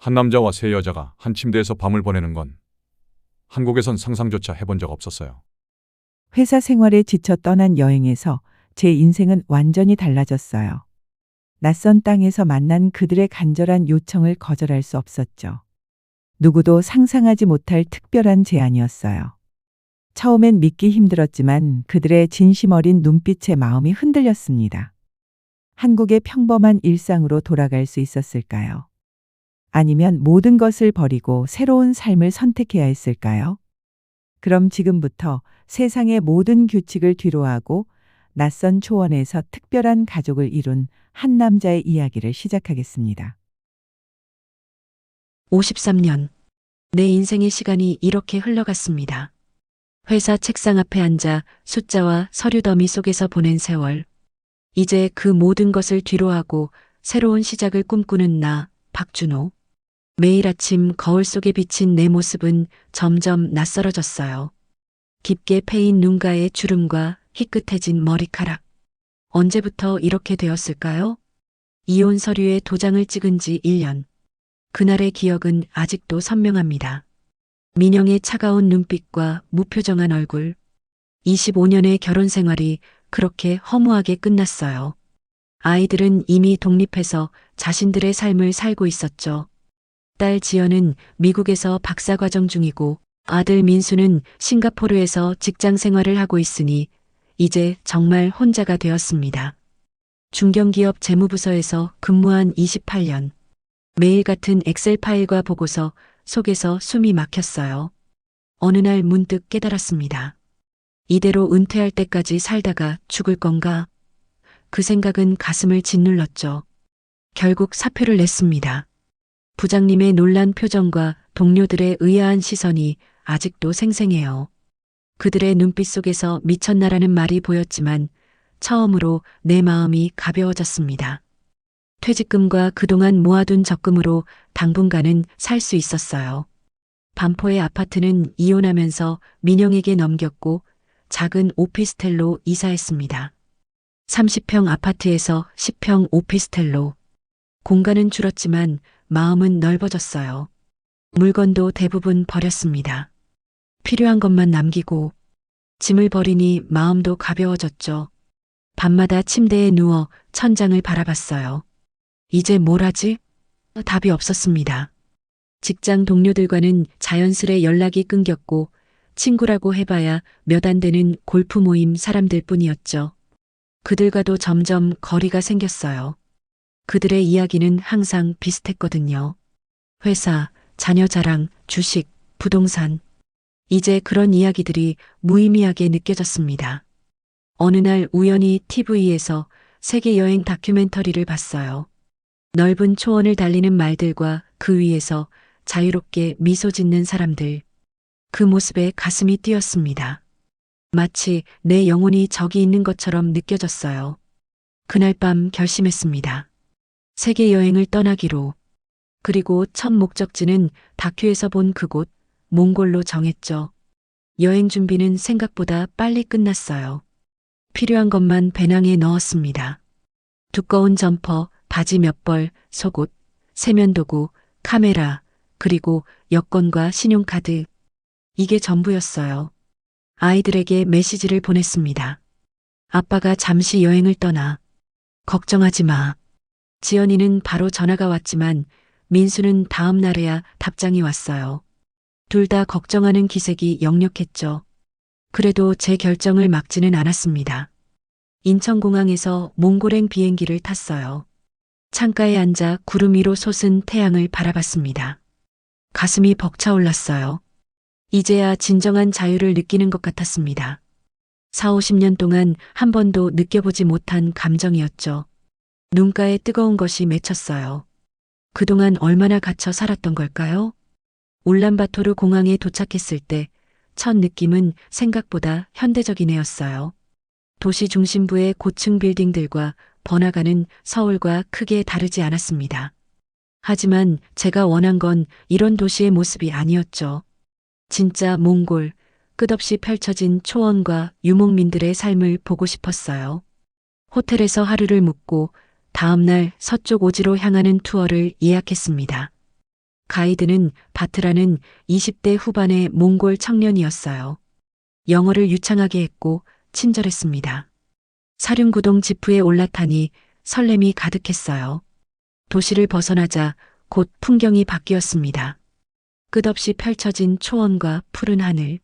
한 남자와 세 여자가 한 침대에서 밤을 보내는 건 한국에선 상상조차 해본 적 없었어요. 회사 생활에 지쳐 떠난 여행에서 제 인생은 완전히 달라졌어요. 낯선 땅에서 만난 그들의 간절한 요청을 거절할 수 없었죠. 누구도 상상하지 못할 특별한 제안이었어요. 처음엔 믿기 힘들었지만 그들의 진심 어린 눈빛에 마음이 흔들렸습니다. 한국의 평범한 일상으로 돌아갈 수 있었을까요? 아니면 모든 것을 버리고 새로운 삶을 선택해야 했을까요? 그럼 지금부터 세상의 모든 규칙을 뒤로하고 낯선 초원에서 특별한 가족을 이룬 한 남자의 이야기를 시작하겠습니다. 53년. 내 인생의 시간이 이렇게 흘러갔습니다. 회사 책상 앞에 앉아 숫자와 서류 더미 속에서 보낸 세월. 이제 그 모든 것을 뒤로하고 새로운 시작을 꿈꾸는 나, 박준호. 매일 아침 거울 속에 비친 내 모습은 점점 낯설어졌어요. 깊게 패인 눈가의 주름과 희끗해진 머리카락. 언제부터 이렇게 되었을까요? 이혼 서류에 도장을 찍은 지 1년. 그날의 기억은 아직도 선명합니다. 민영의 차가운 눈빛과 무표정한 얼굴. 25년의 결혼 생활이 그렇게 허무하게 끝났어요. 아이들은 이미 독립해서 자신들의 삶을 살고 있었죠. 딸 지연은 미국에서 박사과정 중이고 아들 민수는 싱가포르에서 직장 생활을 하고 있으니 이제 정말 혼자가 되었습니다. 중견기업 재무부서에서 근무한 28년. 매일 같은 엑셀 파일과 보고서 속에서 숨이 막혔어요. 어느 날 문득 깨달았습니다. 이대로 은퇴할 때까지 살다가 죽을 건가? 그 생각은 가슴을 짓눌렀죠. 결국 사표를 냈습니다. 부장님의 놀란 표정과 동료들의 의아한 시선이 아직도 생생해요. 그들의 눈빛 속에서 미쳤나라는 말이 보였지만 처음으로 내 마음이 가벼워졌습니다. 퇴직금과 그동안 모아둔 적금으로 당분간은 살 수 있었어요. 반포의 아파트는 이혼하면서 민영에게 넘겼고 작은 오피스텔로 이사했습니다. 30평 아파트에서 10평 오피스텔로. 공간은 줄었지만 마음은 넓어졌어요. 물건도 대부분 버렸습니다. 필요한 것만 남기고 짐을 버리니 마음도 가벼워졌죠. 밤마다 침대에 누워 천장을 바라봤어요. 이제 뭘 하지? 답이 없었습니다. 직장 동료들과는 자연스레 연락이 끊겼고 친구라고 해봐야 몇 안 되는 골프 모임 사람들 뿐이었죠. 그들과도 점점 거리가 생겼어요. 그들의 이야기는 항상 비슷했거든요. 회사, 자녀 자랑, 주식, 부동산. 이제 그런 이야기들이 무의미하게 느껴졌습니다. 어느 날 우연히 TV에서 세계 여행 다큐멘터리를 봤어요. 넓은 초원을 달리는 말들과 그 위에서 자유롭게 미소 짓는 사람들. 그 모습에 가슴이 뛰었습니다. 마치 내 영혼이 저기 있는 것처럼 느껴졌어요. 그날 밤 결심했습니다. 세계 여행을 떠나기로. 그리고 첫 목적지는 다큐에서 본 그곳, 몽골로 정했죠. 여행 준비는 생각보다 빨리 끝났어요. 필요한 것만 배낭에 넣었습니다. 두꺼운 점퍼, 바지 몇 벌, 속옷, 세면도구, 카메라, 그리고 여권과 신용카드. 이게 전부였어요. 아이들에게 메시지를 보냈습니다. 아빠가 잠시 여행을 떠나. 걱정하지 마. 지연이는 바로 전화가 왔지만 민수는 다음 날에야 답장이 왔어요. 둘 다 걱정하는 기색이 역력했죠. 그래도 제 결정을 막지는 않았습니다. 인천공항에서 몽골행 비행기를 탔어요. 창가에 앉아 구름 위로 솟은 태양을 바라봤습니다. 가슴이 벅차올랐어요. 이제야 진정한 자유를 느끼는 것 같았습니다. 4, 50년 동안 한 번도 느껴보지 못한 감정이었죠. 눈가에 뜨거운 것이 맺혔어요. 그동안 얼마나 갇혀 살았던 걸까요? 울란바토르 공항에 도착했을 때 첫 느낌은 생각보다 현대적인 애였어요. 도시 중심부의 고층 빌딩들과 번화가는 서울과 크게 다르지 않았습니다. 하지만 제가 원한 건 이런 도시의 모습이 아니었죠. 진짜 몽골, 끝없이 펼쳐진 초원과 유목민들의 삶을 보고 싶었어요. 호텔에서 하루를 묵고 다음 날 서쪽 오지로 향하는 투어를 예약했습니다. 가이드는 바트라는 20대 후반의 몽골 청년이었어요. 영어를 유창하게 했고 친절했습니다. 사륜구동 지프에 올라타니 설렘이 가득했어요. 도시를 벗어나자 곧 풍경이 바뀌었습니다. 끝없이 펼쳐진 초원과 푸른 하늘.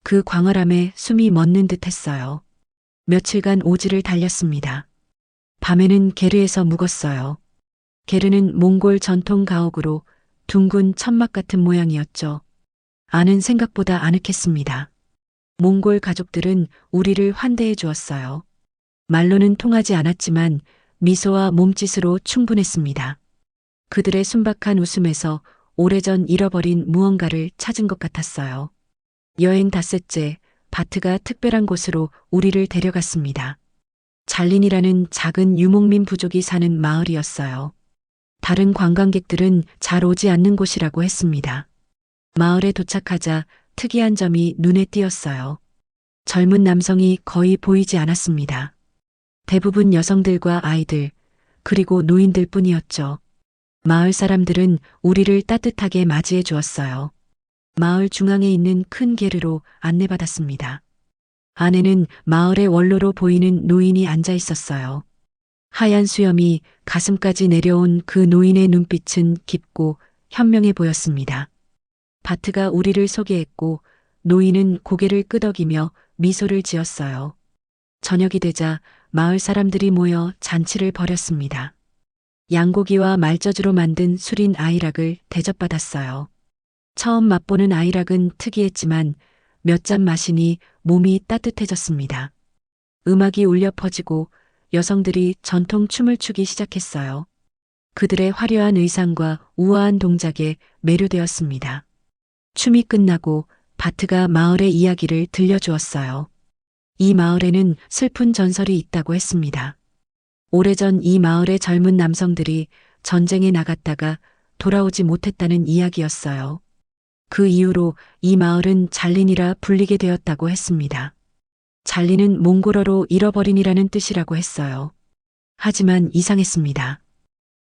그 광활함에 숨이 멎는 듯 했어요. 며칠간 오지를 달렸습니다. 밤에는 게르에서 묵었어요. 게르는 몽골 전통 가옥으로 둥근 천막 같은 모양이었죠. 안은 생각보다 아늑했습니다. 몽골 가족들은 우리를 환대해 주었어요. 말로는 통하지 않았지만 미소와 몸짓으로 충분했습니다. 그들의 순박한 웃음에서 오래전 잃어버린 무언가를 찾은 것 같았어요. 여행 닷새째 바트가 특별한 곳으로 우리를 데려갔습니다. 잘린이라는 작은 유목민 부족이 사는 마을이었어요. 다른 관광객들은 잘 오지 않는 곳이라고 했습니다. 마을에 도착하자 특이한 점이 눈에 띄었어요. 젊은 남성이 거의 보이지 않았습니다. 대부분 여성들과 아이들, 그리고 노인들 뿐이었죠. 마을 사람들은 우리를 따뜻하게 맞이해 주었어요. 마을 중앙에 있는 큰 게르로 안내받았습니다. 안에는 마을의 원로로 보이는 노인이 앉아 있었어요. 하얀 수염이 가슴까지 내려온 그 노인의 눈빛은 깊고 현명해 보였습니다. 바트가 우리를 소개했고 노인은 고개를 끄덕이며 미소를 지었어요. 저녁이 되자 마을 사람들이 모여 잔치를 벌였습니다. 양고기와 말저주로 만든 술인 아이락을 대접받았어요. 처음 맛보는 아이락은 특이했지만 몇 잔 마시니 몸이 따뜻해졌습니다. 음악이 울려 퍼지고 여성들이 전통 춤을 추기 시작했어요. 그들의 화려한 의상과 우아한 동작에 매료되었습니다. 춤이 끝나고 바트가 마을의 이야기를 들려주었어요. 이 마을에는 슬픈 전설이 있다고 했습니다. 오래전 이 마을의 젊은 남성들이 전쟁에 나갔다가 돌아오지 못했다는 이야기였어요. 그 이후로 이 마을은 잘린이라 불리게 되었다고 했습니다. 잘린은 몽골어로 잃어버린이라는 뜻이라고 했어요. 하지만 이상했습니다.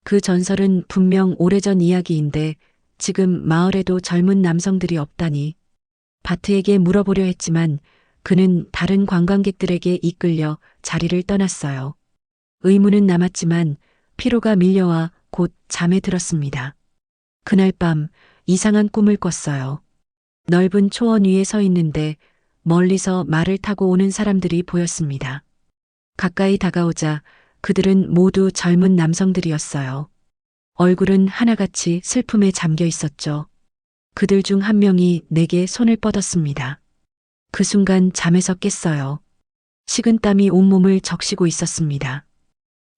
그 전설은 분명 오래전 이야기인데 지금 마을에도 젊은 남성들이 없다니. 바트에게 물어보려 했지만 그는 다른 관광객들에게 이끌려 자리를 떠났어요. 의문은 남았지만 피로가 밀려와 곧 잠에 들었습니다. 그날 밤 이상한 꿈을 꿨어요. 넓은 초원 위에 서 있는데 멀리서 말을 타고 오는 사람들이 보였습니다. 가까이 다가오자 그들은 모두 젊은 남성들이었어요. 얼굴은 하나같이 슬픔에 잠겨 있었죠. 그들 중 한 명이 내게 손을 뻗었습니다. 그 순간 잠에서 깼어요. 식은 땀이 온몸을 적시고 있었습니다.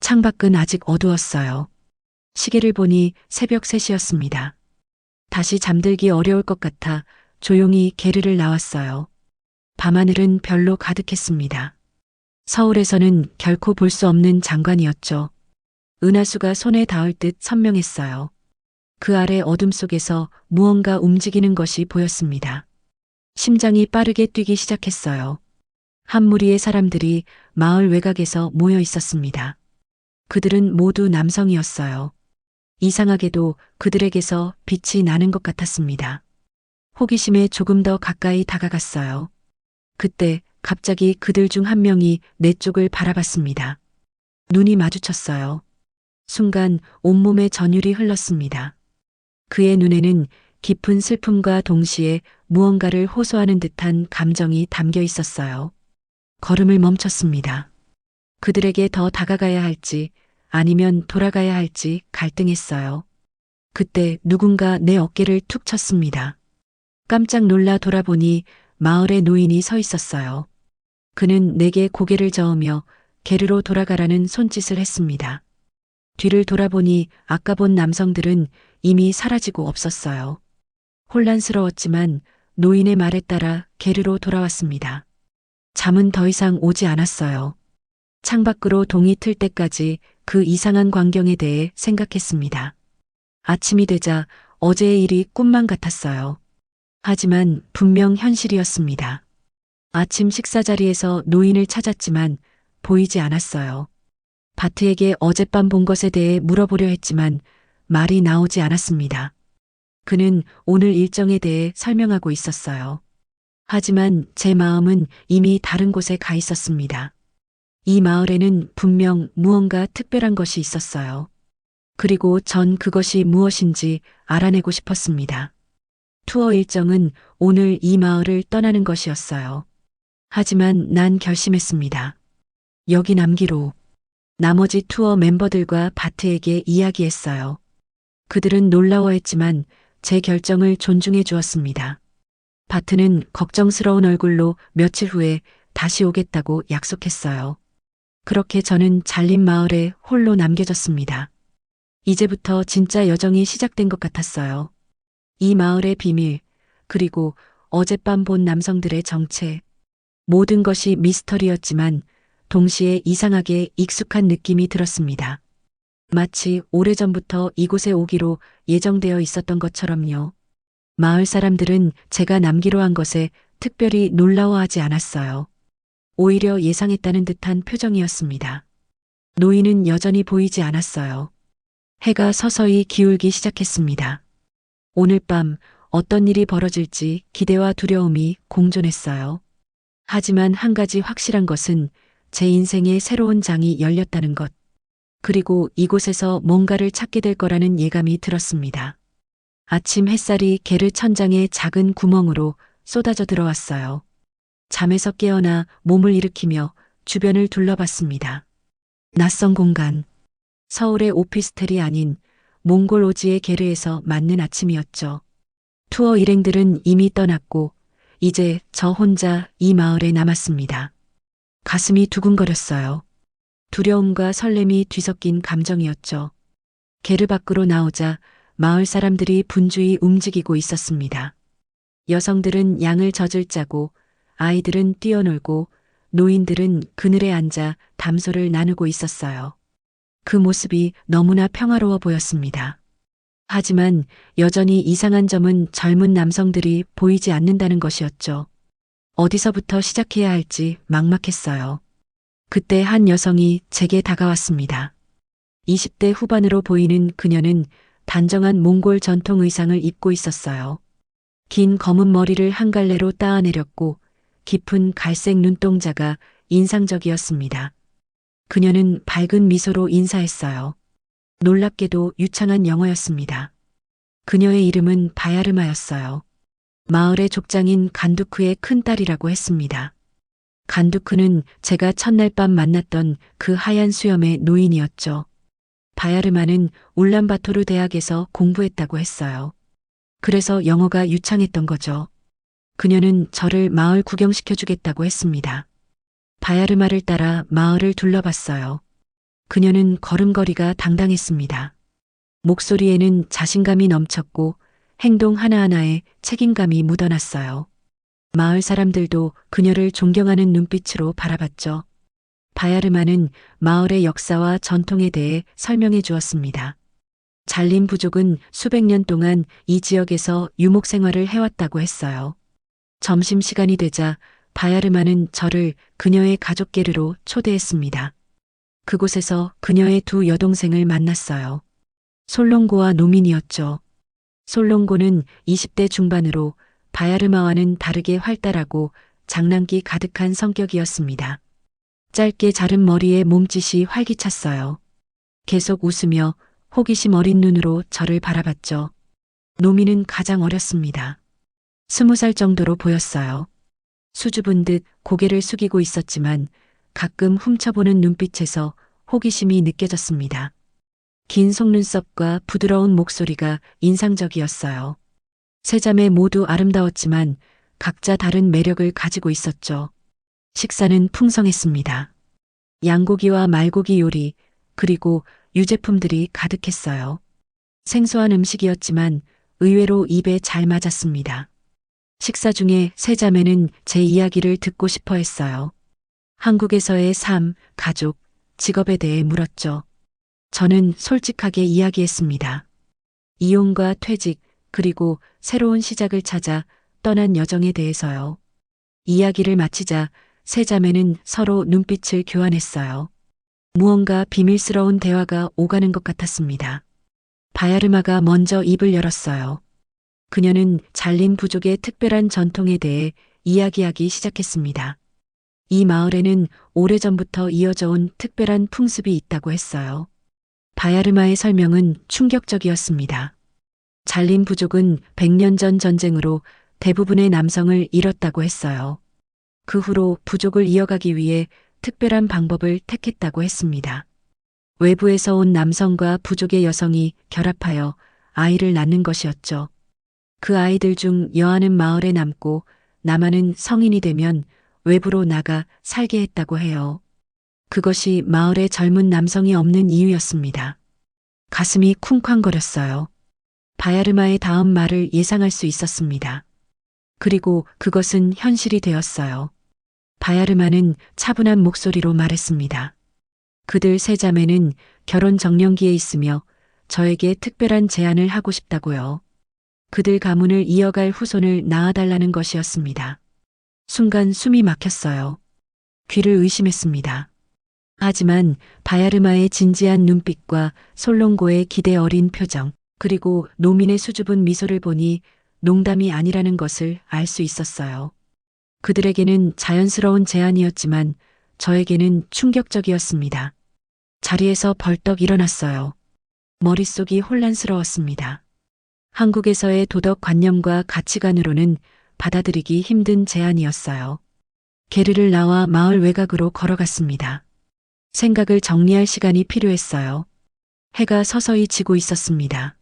창밖은 아직 어두웠어요. 시계를 보니 새벽 3시였습니다. 다시 잠들기 어려울 것 같아 조용히 게르를 나왔어요. 밤하늘은 별로 가득했습니다. 서울에서는 결코 볼 수 없는 장관이었죠. 은하수가 손에 닿을 듯 선명했어요. 그 아래 어둠 속에서 무언가 움직이는 것이 보였습니다. 심장이 빠르게 뛰기 시작했어요. 한 무리의 사람들이 마을 외곽에서 모여 있었습니다. 그들은 모두 남성이었어요. 이상하게도 그들에게서 빛이 나는 것 같았습니다. 호기심에 조금 더 가까이 다가갔어요. 그때 갑자기 그들 중 한 명이 내 쪽을 바라봤습니다. 눈이 마주쳤어요. 순간 온몸에 전율이 흘렀습니다. 그의 눈에는 깊은 슬픔과 동시에 무언가를 호소하는 듯한 감정이 담겨 있었어요. 걸음을 멈췄습니다. 그들에게 더 다가가야 할지 아니면 돌아가야 할지 갈등했어요. 그때 누군가 내 어깨를 툭 쳤습니다. 깜짝 놀라 돌아보니 마을의 노인이 서 있었어요. 그는 내게 고개를 저으며 게르로 돌아가라는 손짓을 했습니다. 뒤를 돌아보니 아까 본 남성들은 이미 사라지고 없었어요. 혼란스러웠지만 노인의 말에 따라 게르로 돌아왔습니다. 잠은 더 이상 오지 않았어요. 창밖으로 동이 틀 때까지 그 이상한 광경에 대해 생각했습니다. 아침이 되자 어제의 일이 꿈만 같았어요. 하지만 분명 현실이었습니다. 아침 식사 자리에서 노인을 찾았지만 보이지 않았어요. 바트에게 어젯밤 본 것에 대해 물어보려 했지만 말이 나오지 않았습니다. 그는 오늘 일정에 대해 설명하고 있었어요. 하지만 제 마음은 이미 다른 곳에 가 있었습니다. 이 마을에는 분명 무언가 특별한 것이 있었어요. 그리고 전 그것이 무엇인지 알아내고 싶었습니다. 투어 일정은 오늘 이 마을을 떠나는 것이었어요. 하지만 난 결심했습니다. 여기 남기로. 나머지 투어 멤버들과 바트에게 이야기했어요. 그들은 놀라워했지만 제 결정을 존중해 주었습니다. 바트는 걱정스러운 얼굴로 며칠 후에 다시 오겠다고 약속했어요. 그렇게 저는 잘린 마을에 홀로 남겨졌습니다. 이제부터 진짜 여정이 시작된 것 같았어요. 이 마을의 비밀, 그리고 어젯밤 본 남성들의 정체. 모든 것이 미스터리였지만 동시에 이상하게 익숙한 느낌이 들었습니다. 마치 오래전부터 이곳에 오기로 예정되어 있었던 것처럼요. 마을 사람들은 제가 남기로 한 것에 특별히 놀라워하지 않았어요. 오히려 예상했다는 듯한 표정이었습니다. 노인은 여전히 보이지 않았어요. 해가 서서히 기울기 시작했습니다. 오늘 밤 어떤 일이 벌어질지 기대와 두려움이 공존했어요. 하지만 한 가지 확실한 것은 제 인생의 새로운 장이 열렸다는 것. 그리고 이곳에서 뭔가를 찾게 될 거라는 예감이 들었습니다. 아침 햇살이 게르 천장의 작은 구멍으로 쏟아져 들어왔어요. 잠에서 깨어나 몸을 일으키며 주변을 둘러봤습니다. 낯선 공간. 서울의 오피스텔이 아닌 몽골 오지의 게르에서 맞는 아침이었죠. 투어 일행들은 이미 떠났고 이제 저 혼자 이 마을에 남았습니다. 가슴이 두근거렸어요. 두려움과 설렘이 뒤섞인 감정이었죠. 게르 밖으로 나오자 마을 사람들이 분주히 움직이고 있었습니다. 여성들은 양을 젖을 짜고 아이들은 뛰어놀고 노인들은 그늘에 앉아 담소를 나누고 있었어요. 그 모습이 너무나 평화로워 보였습니다. 하지만 여전히 이상한 점은 젊은 남성들이 보이지 않는다는 것이었죠. 어디서부터 시작해야 할지 막막했어요. 그때 한 여성이 제게 다가왔습니다. 20대 후반으로 보이는 그녀는 단정한 몽골 전통 의상을 입고 있었어요. 긴 검은 머리를 한 갈래로 따아내렸고 깊은 갈색 눈동자가 인상적이었습니다. 그녀는 밝은 미소로 인사했어요. 놀랍게도 유창한 영어였습니다. 그녀의 이름은 바야르마였어요. 마을의 족장인 간두크의 큰딸이라고 했습니다. 간두크는 제가 첫날 밤 만났던 그 하얀 수염의 노인이었죠. 바야르마는 울란바토르 대학에서 공부했다고 했어요. 그래서 영어가 유창했던 거죠. 그녀는 저를 마을 구경시켜주겠다고 했습니다. 바야르마를 따라 마을을 둘러봤어요. 그녀는 걸음걸이가 당당했습니다. 목소리에는 자신감이 넘쳤고 행동 하나하나에 책임감이 묻어났어요. 마을 사람들도 그녀를 존경하는 눈빛으로 바라봤죠. 바야르마는 마을의 역사와 전통에 대해 설명해 주었습니다. 잘린 부족은 수백 년 동안 이 지역에서 유목 생활을 해왔다고 했어요. 점심시간이 되자 바야르마는 저를 그녀의 가족게르로 초대했습니다. 그곳에서 그녀의 두 여동생을 만났어요. 솔롱고와 노민이었죠. 솔롱고는 20대 중반으로 바야르마와는 다르게 활달하고 장난기 가득한 성격이었습니다. 짧게 자른 머리에 몸짓이 활기찼어요. 계속 웃으며 호기심 어린 눈으로 저를 바라봤죠. 노미는 가장 어렸습니다. 20살 정도로 보였어요. 수줍은 듯 고개를 숙이고 있었지만 가끔 훔쳐보는 눈빛에서 호기심이 느껴졌습니다. 긴 속눈썹과 부드러운 목소리가 인상적이었어요. 세 자매 모두 아름다웠지만 각자 다른 매력을 가지고 있었죠. 식사는 풍성했습니다. 양고기와 말고기 요리, 그리고 유제품들이 가득했어요. 생소한 음식이었지만 의외로 입에 잘 맞았습니다. 식사 중에 세 자매는 제 이야기를 듣고 싶어 했어요. 한국에서의 삶, 가족, 직업에 대해 물었죠. 저는 솔직하게 이야기했습니다. 이혼과 퇴직, 그리고 새로운 시작을 찾아 떠난 여정에 대해서요. 이야기를 마치자 세 자매는 서로 눈빛을 교환했어요. 무언가 비밀스러운 대화가 오가는 것 같았습니다. 바야르마가 먼저 입을 열었어요. 그녀는 잘린 부족의 특별한 전통에 대해 이야기하기 시작했습니다. 이 마을에는 오래전부터 이어져 온 특별한 풍습이 있다고 했어요. 바야르마의 설명은 충격적이었습니다. 잘린 부족은 100년 전 전쟁으로 대부분의 남성을 잃었다고 했어요. 그 후로 부족을 이어가기 위해 특별한 방법을 택했다고 했습니다. 외부에서 온 남성과 부족의 여성이 결합하여 아이를 낳는 것이었죠. 그 아이들 중 여아는 마을에 남고 남아는 성인이 되면 외부로 나가 살게 했다고 해요. 그것이 마을에 젊은 남성이 없는 이유였습니다. 가슴이 쿵쾅거렸어요. 바야르마의 다음 말을 예상할 수 있었습니다. 그리고 그것은 현실이 되었어요. 바야르마는 차분한 목소리로 말했습니다. 그들 세 자매는 결혼 정년기에 있으며 저에게 특별한 제안을 하고 싶다고요. 그들 가문을 이어갈 후손을 낳아달라는 것이었습니다. 순간 숨이 막혔어요. 귀를 의심했습니다. 하지만 바야르마의 진지한 눈빛과 솔롱고의 기대 어린 표정, 그리고 노민의 수줍은 미소를 보니 농담이 아니라는 것을 알 수 있었어요. 그들에게는 자연스러운 제안이었지만 저에게는 충격적이었습니다. 자리에서 벌떡 일어났어요. 머릿속이 혼란스러웠습니다. 한국에서의 도덕 관념과 가치관으로는 받아들이기 힘든 제안이었어요. 게르를 나와 마을 외곽으로 걸어갔습니다. 생각을 정리할 시간이 필요했어요. 해가 서서히 지고 있었습니다.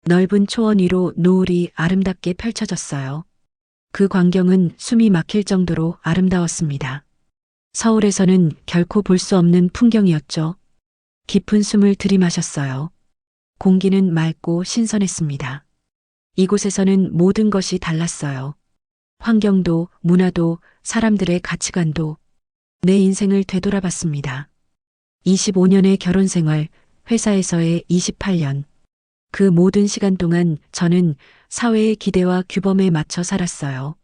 넓은 초원 위로 노을이 아름답게 펼쳐졌어요. 그 광경은 숨이 막힐 정도로 아름다웠습니다. 서울에서는 결코 볼 수 없는 풍경이었죠. 깊은 숨을 들이마셨어요. 공기는 맑고 신선했습니다. 이곳에서는 모든 것이 달랐어요. 환경도, 문화도, 사람들의 가치관도. 내 인생을 되돌아봤습니다. 25년의 결혼 생활, 회사에서의 28년. 그 모든 시간 동안 저는 사회의 기대와 규범에 맞춰 살았어요.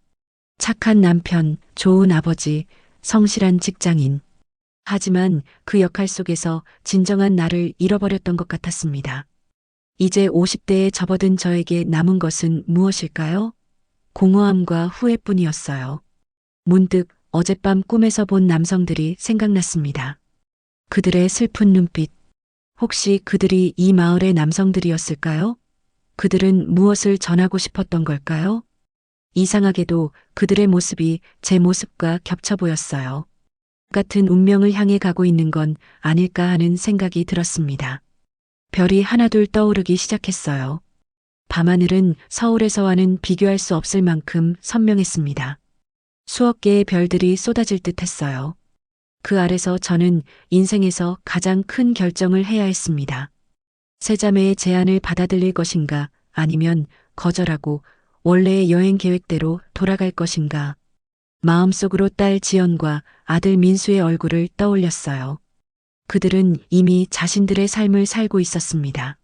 착한 남편, 좋은 아버지, 성실한 직장인. 하지만 그 역할 속에서 진정한 나를 잃어버렸던 것 같았습니다. 이제 50대에 접어든 저에게 남은 것은 무엇일까요? 공허함과 후회뿐이었어요. 문득 어젯밤 꿈에서 본 남성들이 생각났습니다. 그들의 슬픈 눈빛. 혹시 그들이 이 마을의 남성들이었을까요? 그들은 무엇을 전하고 싶었던 걸까요? 이상하게도 그들의 모습이 제 모습과 겹쳐 보였어요. 같은 운명을 향해 가고 있는 건 아닐까 하는 생각이 들었습니다. 별이 하나둘 떠오르기 시작했어요. 밤하늘은 서울에서와는 비교할 수 없을 만큼 선명했습니다. 수억 개의 별들이 쏟아질 듯 했어요. 그 아래서 저는 인생에서 가장 큰 결정을 해야 했습니다. 세 자매의 제안을 받아들일 것인가, 아니면 거절하고 원래의 여행 계획대로 돌아갈 것인가. 마음속으로 딸 지연과 아들 민수의 얼굴을 떠올렸어요. 그들은 이미 자신들의 삶을 살고 있었습니다.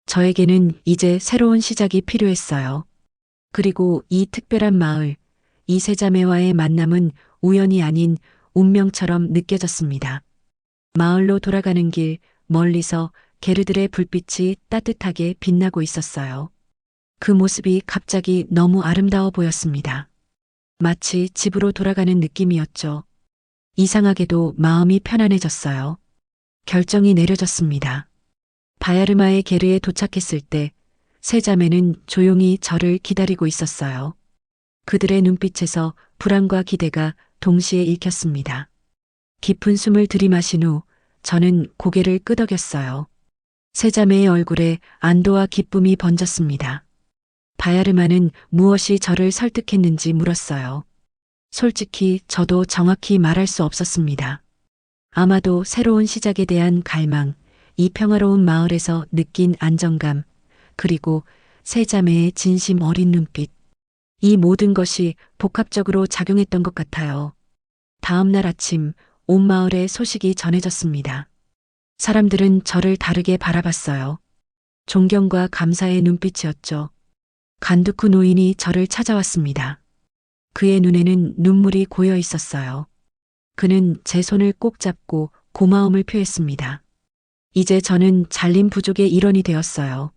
저에게는 이제 새로운 시작이 필요했어요. 그리고 이 특별한 마을, 이 세 자매와의 만남은 우연이 아닌 운명처럼 느껴졌습니다. 마을로 돌아가는 길, 멀리서 게르들의 불빛이 따뜻하게 빛나고 있었어요. 그 모습이 갑자기 너무 아름다워 보였습니다. 마치 집으로 돌아가는 느낌이었죠. 이상하게도 마음이 편안해졌어요. 결정이 내려졌습니다. 바야르마의 게르에 도착했을 때 세 자매는 조용히 저를 기다리고 있었어요. 그들의 눈빛에서 불안과 기대가 동시에 읽혔습니다. 깊은 숨을 들이마신 후 저는 고개를 끄덕였어요. 세 자매의 얼굴에 안도와 기쁨이 번졌습니다. 바야르마는 무엇이 저를 설득했는지 물었어요. 솔직히 저도 정확히 말할 수 없었습니다. 아마도 새로운 시작에 대한 갈망, 이 평화로운 마을에서 느낀 안정감, 그리고 세 자매의 진심 어린 눈빛. 이 모든 것이 복합적으로 작용했던 것 같아요. 다음 날 아침 온 마을에 소식이 전해졌습니다. 사람들은 저를 다르게 바라봤어요. 존경과 감사의 눈빛이었죠. 간두쿠 노인이 저를 찾아왔습니다. 그의 눈에는 눈물이 고여 있었어요. 그는 제 손을 꼭 잡고 고마움을 표했습니다. 이제 저는 잘린 부족의 일원이 되었어요.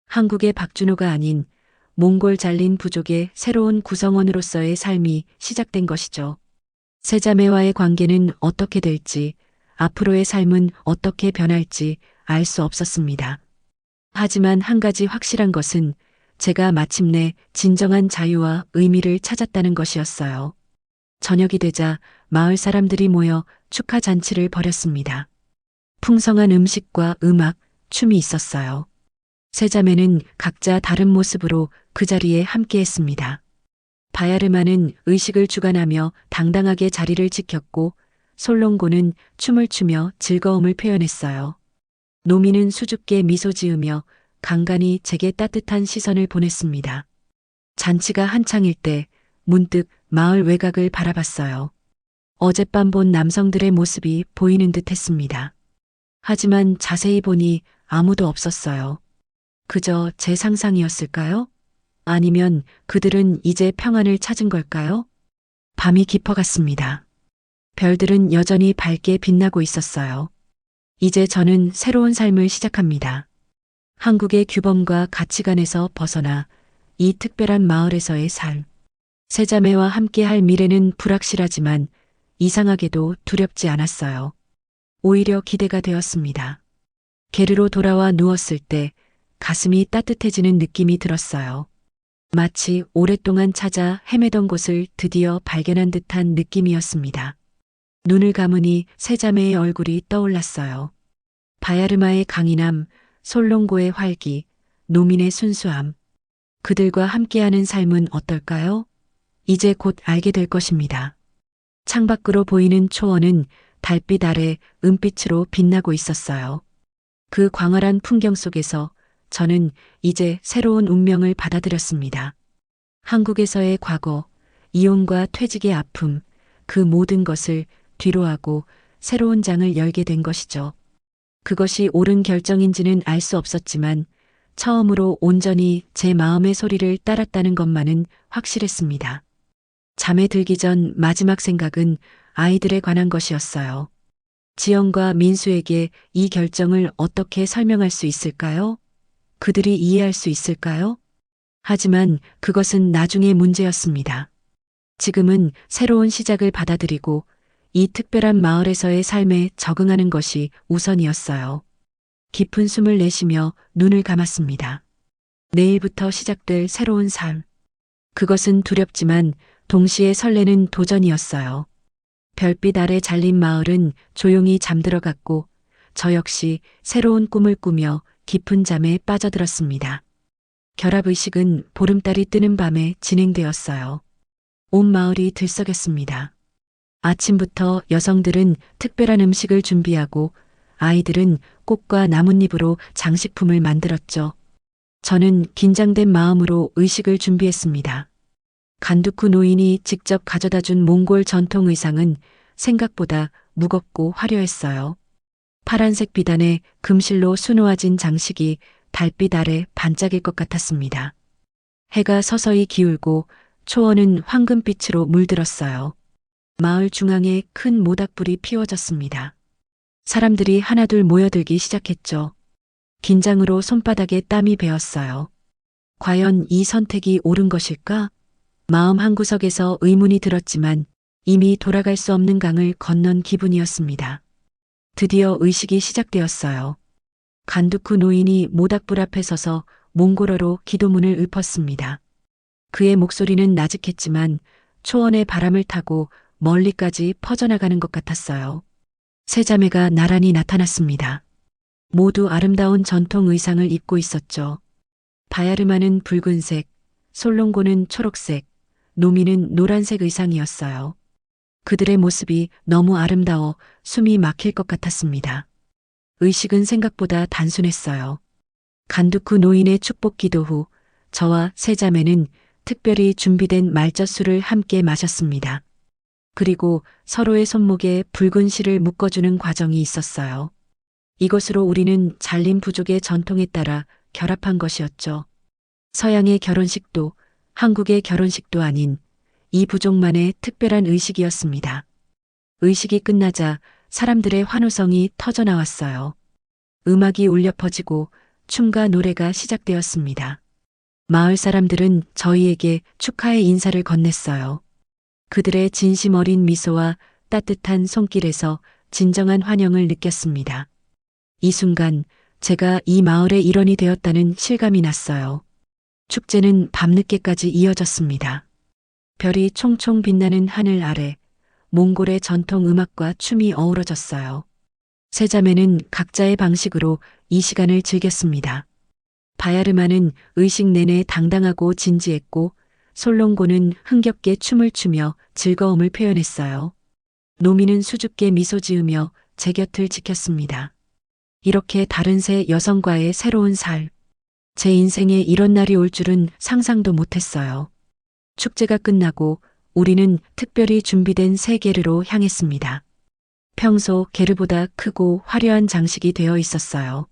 한국의 박준호가 아닌 몽골 잘린 부족의 새로운 구성원으로서의 삶이 시작된 것이죠. 세자매와의 관계는 어떻게 될지, 앞으로의 삶은 어떻게 변할지 알 수 없었습니다. 하지만 한 가지 확실한 것은 제가 마침내 진정한 자유와 의미를 찾았다는 것이었어요. 저녁이 되자 마을 사람들이 모여 축하 잔치를 벌였습니다. 풍성한 음식과 음악, 춤이 있었어요. 세자매는 각자 다른 모습으로 그 자리에 함께했습니다. 바야르마는 의식을 주관하며 당당하게 자리를 지켰고 솔롱고는 춤을 추며 즐거움을 표현했어요. 노미는 수줍게 미소 지으며 간간히 제게 따뜻한 시선을 보냈습니다. 잔치가 한창일 때 문득 마을 외곽을 바라봤어요. 어젯밤 본 남성들의 모습이 보이는 듯 했습니다. 하지만 자세히 보니 아무도 없었어요. 그저 제 상상이었을까요? 아니면 그들은 이제 평안을 찾은 걸까요? 밤이 깊어갔습니다. 별들은 여전히 밝게 빛나고 있었어요. 이제 저는 새로운 삶을 시작합니다. 한국의 규범과 가치관에서 벗어나 이 특별한 마을에서의 삶. 세자매와 함께할 미래는 불확실하지만 이상하게도 두렵지 않았어요. 오히려 기대가 되었습니다. 게르로 돌아와 누웠을 때 가슴이 따뜻해지는 느낌이 들었어요. 마치 오랫동안 찾아 헤매던 곳을 드디어 발견한 듯한 느낌이었습니다. 눈을 감으니 세자매의 얼굴이 떠올랐어요. 바야르마의 강인함, 솔롱고의 활기, 노민의 순수함. 그들과 함께하는 삶은 어떨까요? 이제 곧 알게 될 것입니다. 창밖으로 보이는 초원은 달빛 아래 은빛으로 빛나고 있었어요. 그 광활한 풍경 속에서 저는 이제 새로운 운명을 받아들였습니다. 한국에서의 과거, 이혼과 퇴직의 아픔, 그 모든 것을 뒤로하고 새로운 장을 열게 된 것이죠. 그것이 옳은 결정인지는 알 수 없었지만 처음으로 온전히 제 마음의 소리를 따랐다는 것만은 확실했습니다. 잠에 들기 전 마지막 생각은 아이들에 관한 것이었어요. 지영과 민수에게 이 결정을 어떻게 설명할 수 있을까요? 그들이 이해할 수 있을까요? 하지만 그것은 나중의 문제였습니다. 지금은 새로운 시작을 받아들이고 이 특별한 마을에서의 삶에 적응하는 것이 우선이었어요. 깊은 숨을 내쉬며 눈을 감았습니다. 내일부터 시작될 새로운 삶. 그것은 두렵지만 동시에 설레는 도전이었어요. 별빛 아래 잘린 마을은 조용히 잠들어갔고 저 역시 새로운 꿈을 꾸며 깊은 잠에 빠져들었습니다. 결합의식은 보름달이 뜨는 밤에 진행되었어요. 온 마을이 들썩였습니다. 아침부터 여성들은 특별한 음식을 준비하고 아이들은 꽃과 나뭇잎으로 장식품을 만들었죠. 저는 긴장된 마음으로 의식을 준비했습니다. 간두쿠 노인이 직접 가져다 준 몽골 전통 의상은 생각보다 무겁고 화려했어요. 파란색 비단에 금실로 수놓아진 장식이 달빛 아래 반짝일 것 같았습니다. 해가 서서히 기울고 초원은 황금빛으로 물들었어요. 마을 중앙에 큰 모닥불이 피워졌습니다. 사람들이 하나둘 모여들기 시작했죠. 긴장으로 손바닥에 땀이 배었어요. 과연 이 선택이 옳은 것일까? 마음 한구석에서 의문이 들었지만 이미 돌아갈 수 없는 강을 건넌 기분이었습니다. 드디어 의식이 시작되었어요. 간두쿠 노인이 모닥불 앞에 서서 몽골어로 기도문을 읊었습니다. 그의 목소리는 나직했지만 초원의 바람을 타고 멀리까지 퍼져나가는 것 같았어요. 세자매가 나란히 나타났습니다. 모두 아름다운 전통 의상을 입고 있었죠. 바야르마는 붉은색, 솔롱고는 초록색, 노미는 노란색 의상이었어요. 그들의 모습이 너무 아름다워 숨이 막힐 것 같았습니다. 의식은 생각보다 단순했어요. 간두쿠 노인의 축복 기도 후 저와 세자매는 특별히 준비된 말젖술을 함께 마셨습니다. 그리고 서로의 손목에 붉은 실을 묶어주는 과정이 있었어요. 이것으로 우리는 잘린 부족의 전통에 따라 결합한 것이었죠. 서양의 결혼식도 한국의 결혼식도 아닌 이 부족만의 특별한 의식이었습니다. 의식이 끝나자 사람들의 환호성이 터져나왔어요. 음악이 울려 퍼지고 춤과 노래가 시작되었습니다. 마을 사람들은 저희에게 축하의 인사를 건넸어요. 그들의 진심 어린 미소와 따뜻한 손길에서 진정한 환영을 느꼈습니다. 이 순간 제가 이 마을의 일원이 되었다는 실감이 났어요. 축제는 밤늦게까지 이어졌습니다. 별이 총총 빛나는 하늘 아래 몽골의 전통 음악과 춤이 어우러졌어요. 세 자매는 각자의 방식으로 이 시간을 즐겼습니다. 바야르마는 의식 내내 당당하고 진지했고 솔롱고는 흥겹게 춤을 추며 즐거움을 표현했어요. 노미는 수줍게 미소 지으며 제 곁을 지켰습니다. 이렇게 다른 세 여성과의 새로운 살. 제 인생에 이런 날이 올 줄은 상상도 못했어요. 축제가 끝나고 우리는 특별히 준비된 새 게르로 향했습니다. 평소 게르보다 크고 화려한 장식이 되어 있었어요.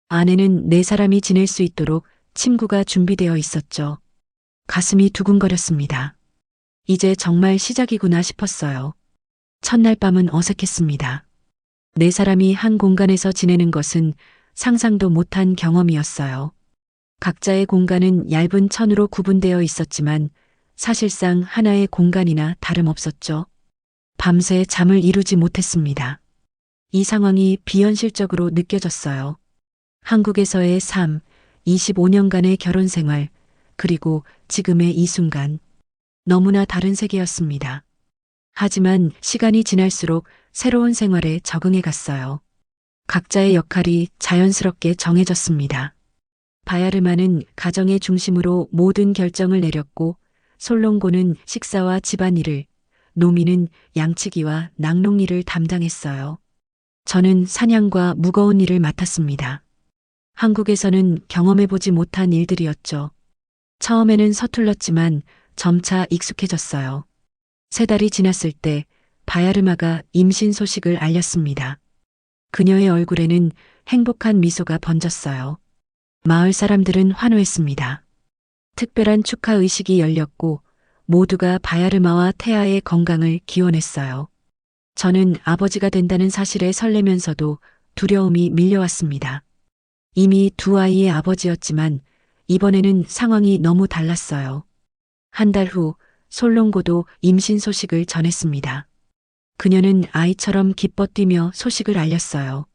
안에는 네 사람이 지낼 수 있도록 침구가 준비되어 있었죠. 가슴이 두근거렸습니다. 이제 정말 시작이구나 싶었어요. 첫날 밤은 어색했습니다. 네 사람이 한 공간에서 지내는 것은 상상도 못한 경험이었어요. 각자의 공간은 얇은 천으로 구분되어 있었지만 사실상 하나의 공간이나 다름없었죠. 밤새 잠을 이루지 못했습니다. 이 상황이 비현실적으로 느껴졌어요. 한국에서의 삶, 25년간의 결혼 생활, 그리고 지금의 이 순간. 너무나 다른 세계였습니다. 하지만 시간이 지날수록 새로운 생활에 적응해 갔어요. 각자의 역할이 자연스럽게 정해졌습니다. 바야르마는 가정의 중심으로 모든 결정을 내렸고 솔롱고는 식사와 집안일을, 노미는 양치기와 낙농일을 담당했어요. 저는 사냥과 무거운 일을 맡았습니다. 한국에서는 경험해보지 못한 일들이었죠. 처음에는 서툴렀지만 점차 익숙해졌어요. 세 달이 지났을 때 바야르마가 임신 소식을 알렸습니다. 그녀의 얼굴에는 행복한 미소가 번졌어요. 마을 사람들은 환호했습니다. 특별한 축하 의식이 열렸고 모두가 바야르마와 태아의 건강을 기원했어요. 저는 아버지가 된다는 사실에 설레면서도 두려움이 밀려왔습니다. 이미 두 아이의 아버지였지만 이번에는 상황이 너무 달랐어요. 한 달 후 솔롱고도 임신 소식을 전했습니다. 그녀는 아이처럼 기뻐 뛰며 소식을 알렸어요.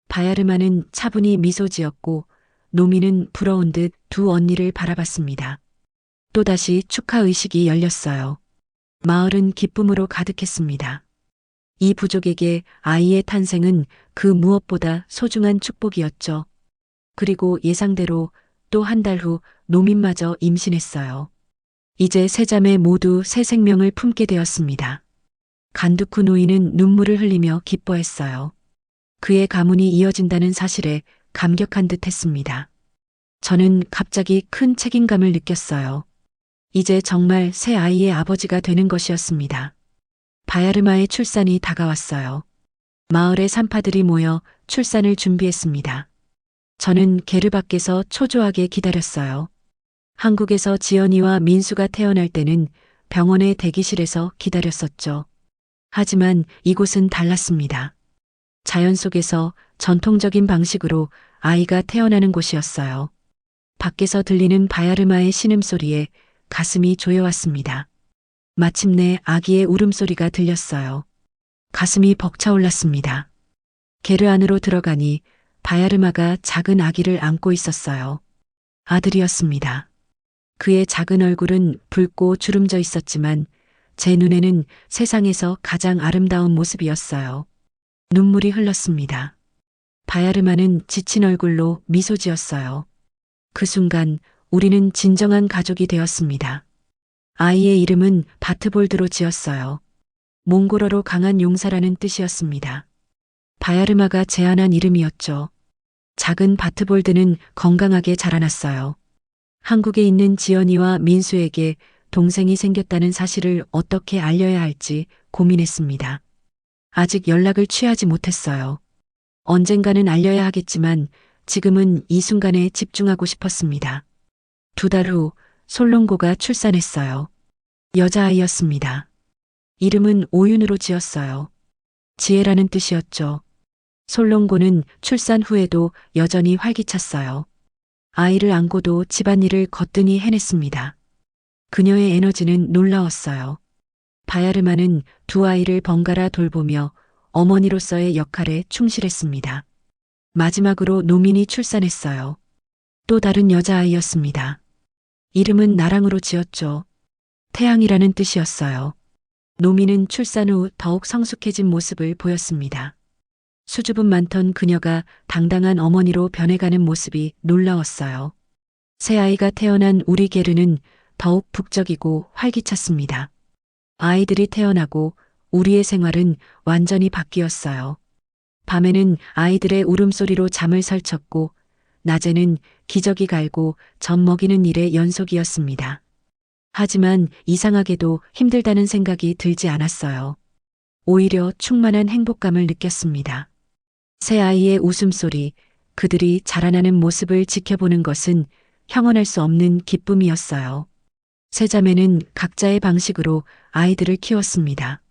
바야르마는 차분히 미소 지었고 노미는 부러운 듯 두 언니를 바라봤습니다. 또다시 축하 의식이 열렸어요. 마을은 기쁨으로 가득했습니다. 이 부족에게 아이의 탄생은 그 무엇보다 소중한 축복이었죠. 그리고 예상대로 또 한 달 후 노민마저 임신했어요. 이제 세 자매 모두 새 생명을 품게 되었습니다. 간두쿠 노인은 눈물을 흘리며 기뻐했어요. 그의 가문이 이어진다는 사실에 감격한 듯 했습니다. 저는 갑자기 큰 책임감을 느꼈어요. 이제 정말 새 아이의 아버지가 되는 것이었습니다. 바야르마의 출산이 다가왔어요. 마을의 산파들이 모여 출산을 준비했습니다. 저는 게르 밖에서 초조하게 기다렸어요. 한국에서 지연이와 민수가 태어날 때는 병원의 대기실에서 기다렸었죠. 하지만 이곳은 달랐습니다. 자연 속에서 전통적인 방식으로 아이가 태어나는 곳이었어요. 밖에서 들리는 바야르마의 신음소리에 가슴이 조여왔습니다. 마침내 아기의 울음소리가 들렸어요. 가슴이 벅차올랐습니다. 게르 안으로 들어가니 바야르마가 작은 아기를 안고 있었어요. 아들이었습니다. 그의 작은 얼굴은 붉고 주름져 있었지만 제 눈에는 세상에서 가장 아름다운 모습이었어요. 눈물이 흘렀습니다. 바야르마는 지친 얼굴로 미소 지었어요. 그 순간 우리는 진정한 가족이 되었습니다. 아이의 이름은 바트볼드로 지었어요. 몽골어로 강한 용사라는 뜻이었습니다. 바야르마가 제안한 이름이었죠. 작은 바트볼드는 건강하게 자라났어요. 한국에 있는 지연이와 민수에게 동생이 생겼다는 사실을 어떻게 알려야 할지 고민했습니다. 아직 연락을 취하지 못했어요. 언젠가는 알려야 하겠지만 지금은 이 순간에 집중하고 싶었습니다. 두 달 후 솔롱고가 출산했어요. 여자아이였습니다. 이름은 오윤으로 지었어요. 지혜라는 뜻이었죠. 솔롱고는 출산 후에도 여전히 활기찼어요. 아이를 안고도 집안일을 거뜬히 해냈습니다. 그녀의 에너지는 놀라웠어요. 바야르마는 두 아이를 번갈아 돌보며 어머니로서의 역할에 충실했습니다. 마지막으로 노민이 출산했어요. 또 다른 여자아이였습니다. 이름은 나랑으로 지었죠. 태양이라는 뜻이었어요. 노민은 출산 후 더욱 성숙해진 모습을 보였습니다. 수줍음 많던 그녀가 당당한 어머니로 변해가는 모습이 놀라웠어요. 새 아이가 태어난 우리 게르는 더욱 북적이고 활기찼습니다. 아이들이 태어나고 우리의 생활은 완전히 바뀌었어요. 밤에는 아이들의 울음소리로 잠을 설쳤고 낮에는 기저귀 갈고 젖 먹이는 일의 연속이었습니다. 하지만 이상하게도 힘들다는 생각이 들지 않았어요. 오히려 충만한 행복감을 느꼈습니다. 새 아이의 웃음소리, 그들이 자라나는 모습을 지켜보는 것은 형언할 수 없는 기쁨이었어요. 세 자매는 각자의 방식으로 아이들을 키웠습니다.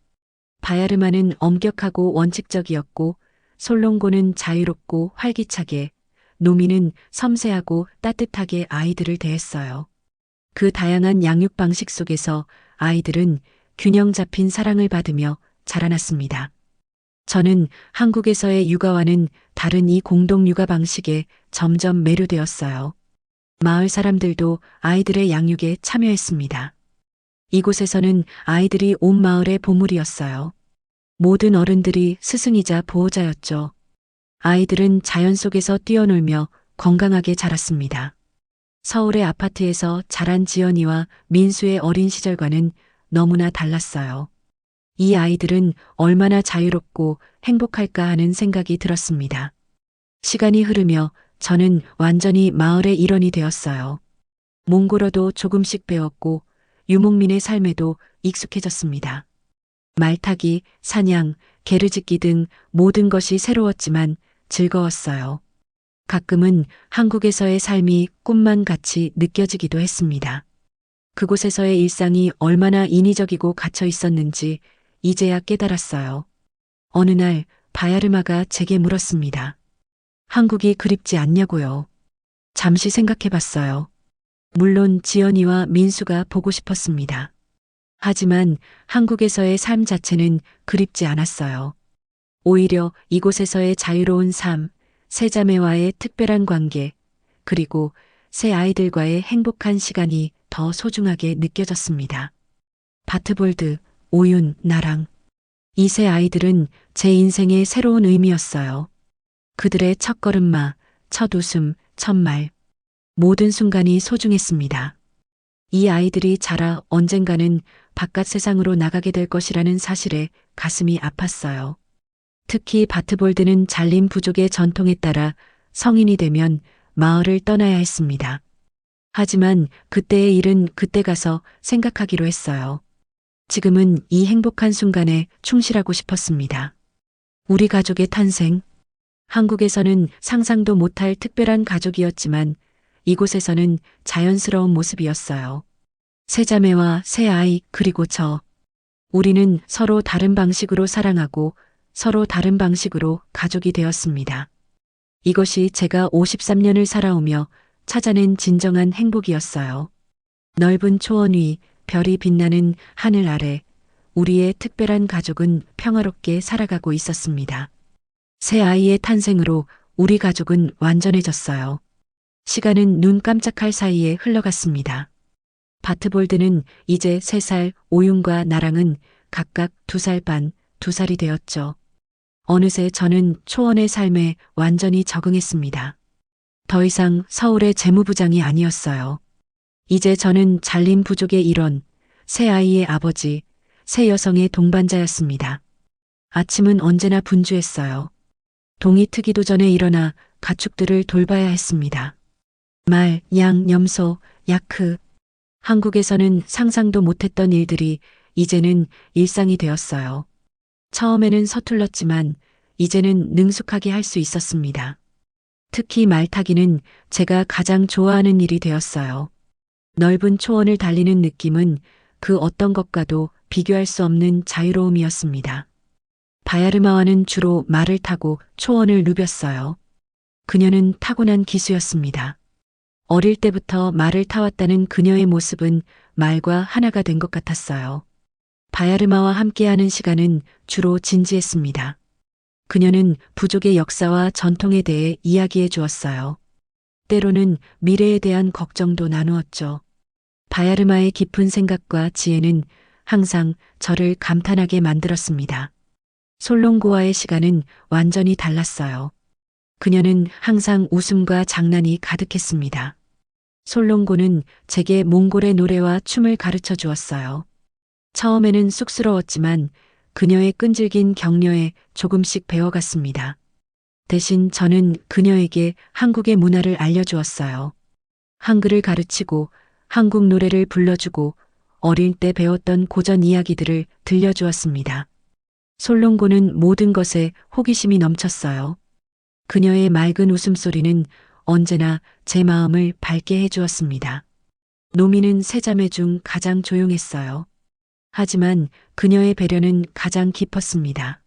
바야르마는 엄격하고 원칙적이었고 솔롱고는 자유롭고 활기차게, 노미는 섬세하고 따뜻하게 아이들을 대했어요. 그 다양한 양육 방식 속에서 아이들은 균형 잡힌 사랑을 받으며 자라났습니다. 저는 한국에서의 육아와는 다른 이 공동 육아 방식에 점점 매료되었어요. 마을 사람들도 아이들의 양육에 참여했습니다. 이곳에서는 아이들이 온 마을의 보물이었어요. 모든 어른들이 스승이자 보호자였죠. 아이들은 자연 속에서 뛰어놀며 건강하게 자랐습니다. 서울의 아파트에서 자란 지연이와 민수의 어린 시절과는 너무나 달랐어요. 이 아이들은 얼마나 자유롭고 행복할까 하는 생각이 들었습니다. 시간이 흐르며 저는 완전히 마을의 일원이 되었어요. 몽골어도 조금씩 배웠고 유목민의 삶에도 익숙해졌습니다. 말타기, 사냥, 게르짓기 등 모든 것이 새로웠지만 즐거웠어요. 가끔은 한국에서의 삶이 꿈만 같이 느껴지기도 했습니다. 그곳에서의 일상이 얼마나 인위적이고 갇혀 있었는지 이제야 깨달았어요. 어느 날 바야르마가 제게 물었습니다. 한국이 그립지 않냐고요. 잠시 생각해 봤어요. 물론 지연이와 민수가 보고 싶었습니다. 하지만 한국에서의 삶 자체는 그립지 않았어요. 오히려 이곳에서의 자유로운 삶, 세 자매와의 특별한 관계, 그리고 새 아이들과의 행복한 시간이 더 소중하게 느껴졌습니다. 바트볼드, 오윤, 나랑. 이 세 아이들은 제 인생의 새로운 의미였어요. 그들의 첫걸음마, 첫 웃음, 첫 말. 모든 순간이 소중했습니다. 이 아이들이 자라 언젠가는 바깥 세상으로 나가게 될 것이라는 사실에 가슴이 아팠어요. 특히 바트볼드는 잘린 부족의 전통에 따라 성인이 되면 마을을 떠나야 했습니다. 하지만 그때의 일은 그때 가서 생각하기로 했어요. 지금은 이 행복한 순간에 충실하고 싶었습니다. 우리 가족의 탄생. 한국에서는 상상도 못할 특별한 가족이었지만 이곳에서는 자연스러운 모습이었어요. 세 자매와 세 아이 그리고 저. 우리는 서로 다른 방식으로 사랑하고 서로 다른 방식으로 가족이 되었습니다. 이것이 제가 53년을 살아오며 찾아낸 진정한 행복이었어요. 넓은 초원 위, 별이 빛나는 하늘 아래, 우리의 특별한 가족은 평화롭게 살아가고 있었습니다. 새 아이의 탄생으로 우리 가족은 완전해졌어요. 시간은 눈 깜짝할 사이에 흘러갔습니다. 바트볼드는 이제 3살, 오윤과 나랑은 각각 2살 반, 2살이 되었죠. 어느새 저는 초원의 삶에 완전히 적응했습니다. 더 이상 서울의 재무부장이 아니었어요. 이제 저는 잘린 부족의 일원, 새 아이의 아버지, 새 여성의 동반자였습니다. 아침은 언제나 분주했어요. 동이 트기도 전에 일어나 가축들을 돌봐야 했습니다. 말, 양, 염소, 야크. 한국에서는 상상도 못했던 일들이 이제는 일상이 되었어요. 처음에는 서툴렀지만 이제는 능숙하게 할 수 있었습니다. 특히 말타기는 제가 가장 좋아하는 일이 되었어요. 넓은 초원을 달리는 느낌은 그 어떤 것과도 비교할 수 없는 자유로움이었습니다. 바야르마와는 주로 말을 타고 초원을 누볐어요. 그녀는 타고난 기수였습니다. 어릴 때부터 말을 타왔다는 그녀의 모습은 말과 하나가 된 것 같았어요. 바야르마와 함께하는 시간은 주로 진지했습니다. 그녀는 부족의 역사와 전통에 대해 이야기해 주었어요. 때로는 미래에 대한 걱정도 나누었죠. 바야르마의 깊은 생각과 지혜는 항상 저를 감탄하게 만들었습니다. 솔롱고와의 시간은 완전히 달랐어요. 그녀는 항상 웃음과 장난이 가득했습니다. 솔롱고는 제게 몽골의 노래와 춤을 가르쳐 주었어요. 처음에는 쑥스러웠지만 그녀의 끈질긴 격려에 조금씩 배워갔습니다. 대신 저는 그녀에게 한국의 문화를 알려주었어요. 한글을 가르치고 한국 노래를 불러주고 어릴 때 배웠던 고전 이야기들을 들려주었습니다. 솔롱고는 모든 것에 호기심이 넘쳤어요. 그녀의 맑은 웃음소리는 언제나 제 마음을 밝게 해주었습니다. 노미는 세 자매 중 가장 조용했어요. 하지만 그녀의 배려는 가장 깊었습니다.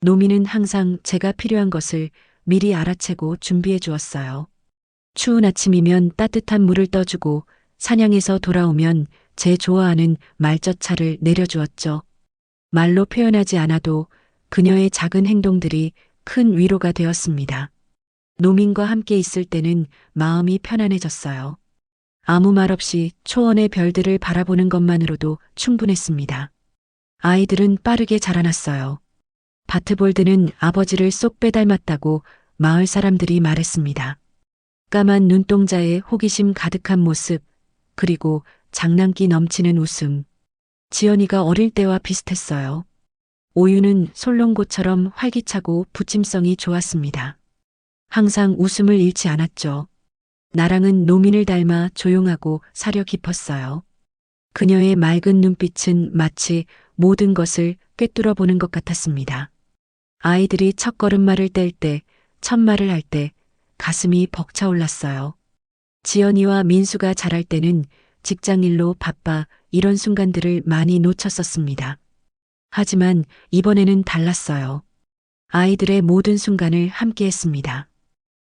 노미는 항상 제가 필요한 것을 미리 알아채고 준비해 주었어요. 추운 아침이면 따뜻한 물을 떠주고 사냥에서 돌아오면 제 좋아하는 말젓차를 내려주었죠. 말로 표현하지 않아도 그녀의 작은 행동들이 큰 위로가 되었습니다. 노민과 함께 있을 때는 마음이 편안해졌어요. 아무 말 없이 초원의 별들을 바라보는 것만으로도 충분했습니다. 아이들은 빠르게 자라났어요. 바트볼드는 아버지를 쏙 빼닮았다고 마을 사람들이 말했습니다. 까만 눈동자에 호기심 가득한 모습, 그리고 장난기 넘치는 웃음. 지연이가 어릴 때와 비슷했어요. 오유는 솔롱고처럼 활기차고 부침성이 좋았습니다. 항상 웃음을 잃지 않았죠. 나랑은 노민을 닮아 조용하고 사려 깊었어요. 그녀의 맑은 눈빛은 마치 모든 것을 꿰뚫어 보는 것 같았습니다. 아이들이 첫 걸음마를 뗄 때, 첫 말을 할 때 가슴이 벅차올랐어요. 지연이와 민수가 자랄 때는 직장일로 바빠 이런 순간들을 많이 놓쳤었습니다. 하지만 이번에는 달랐어요. 아이들의 모든 순간을 함께 했습니다.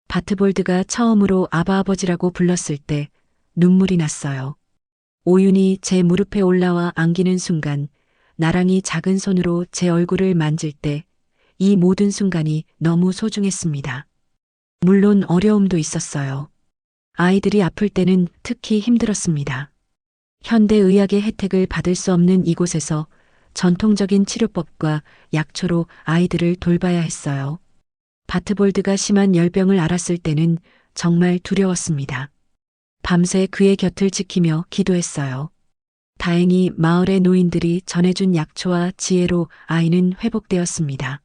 바트볼드가 처음으로 아바아버지라고 불렀을 때 눈물이 났어요. 오윤이 제 무릎에 올라와 안기는 순간, 나랑이 작은 손으로 제 얼굴을 만질 때, 이 모든 순간이 너무 소중했습니다. 물론 어려움도 있었어요. 아이들이 아플 때는 특히 힘들었습니다. 현대의학의 혜택을 받을 수 없는 이곳에서 전통적인 치료법과 약초로 아이들을 돌봐야 했어요. 바트볼드가 심한 열병을 앓았을 때는 정말 두려웠습니다. 밤새 그의 곁을 지키며 기도했어요. 다행히 마을의 노인들이 전해준 약초와 지혜로 아이는 회복되었습니다.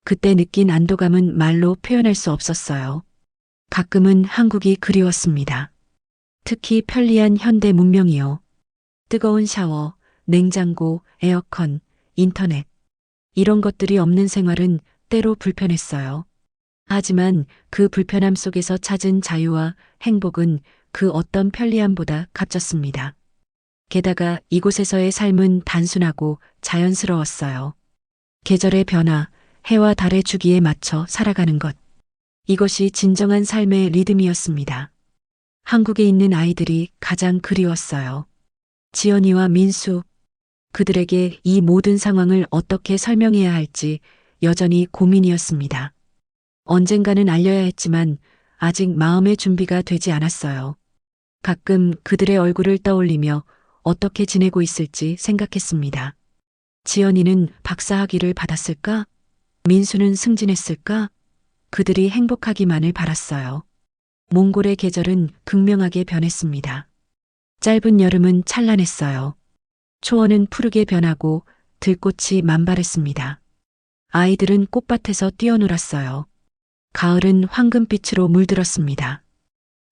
그때 느낀 안도감은 말로 표현할 수 없었어요. 가끔은 한국이 그리웠습니다. 특히 편리한 현대 문명이요. 뜨거운 샤워, 냉장고, 에어컨, 인터넷. 이런 것들이 없는 생활은 때로 불편했어요. 하지만 그 불편함 속에서 찾은 자유와 행복은 그 어떤 편리함보다 값졌습니다. 게다가 이곳에서의 삶은 단순하고 자연스러웠어요. 계절의 변화, 해와 달의 주기에 맞춰 살아가는 것. 이것이 진정한 삶의 리듬이었습니다. 한국에 있는 아이들이 가장 그리웠어요. 지연이와 민수. 그들에게 이 모든 상황을 어떻게 설명해야 할지 여전히 고민이었습니다. 언젠가는 알려야 했지만 아직 마음의 준비가 되지 않았어요. 가끔 그들의 얼굴을 떠올리며 어떻게 지내고 있을지 생각했습니다. 지연이는 박사학위를 받았을까? 민수는 승진했을까? 그들이 행복하기만을 바랐어요. 몽골의 계절은 극명하게 변했습니다. 짧은 여름은 찬란했어요. 초원은 푸르게 변하고 들꽃이 만발했습니다. 아이들은 꽃밭에서 뛰어놀았어요. 가을은 황금빛으로 물들었습니다.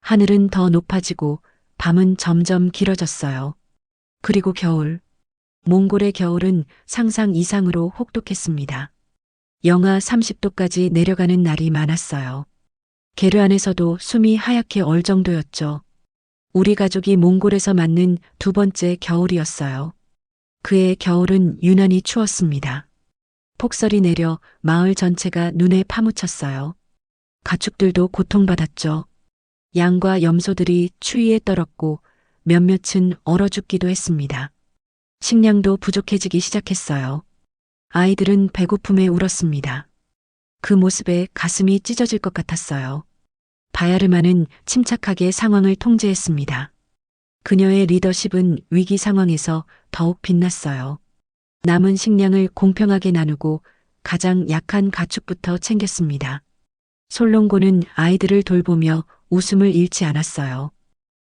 하늘은 더 높아지고 밤은 점점 길어졌어요. 그리고 겨울. 몽골의 겨울은 상상 이상으로 혹독했습니다. 영하 30도까지 내려가는 날이 많았어요. 게르 안에서도 숨이 하얗게 얼 정도였죠. 우리 가족이 몽골에서 맞는 두 번째 겨울이었어요. 그의 겨울은 유난히 추웠습니다. 폭설이 내려 마을 전체가 눈에 파묻혔어요. 가축들도 고통받았죠. 양과 염소들이 추위에 떨었고 몇몇은 얼어 죽기도 했습니다. 식량도 부족해지기 시작했어요. 아이들은 배고픔에 울었습니다. 그 모습에 가슴이 찢어질 것 같았어요. 바야르마는 침착하게 상황을 통제했습니다. 그녀의 리더십은 위기 상황에서 더욱 빛났어요. 남은 식량을 공평하게 나누고 가장 약한 가축부터 챙겼습니다. 솔롱고는 아이들을 돌보며 웃음을 잃지 않았어요.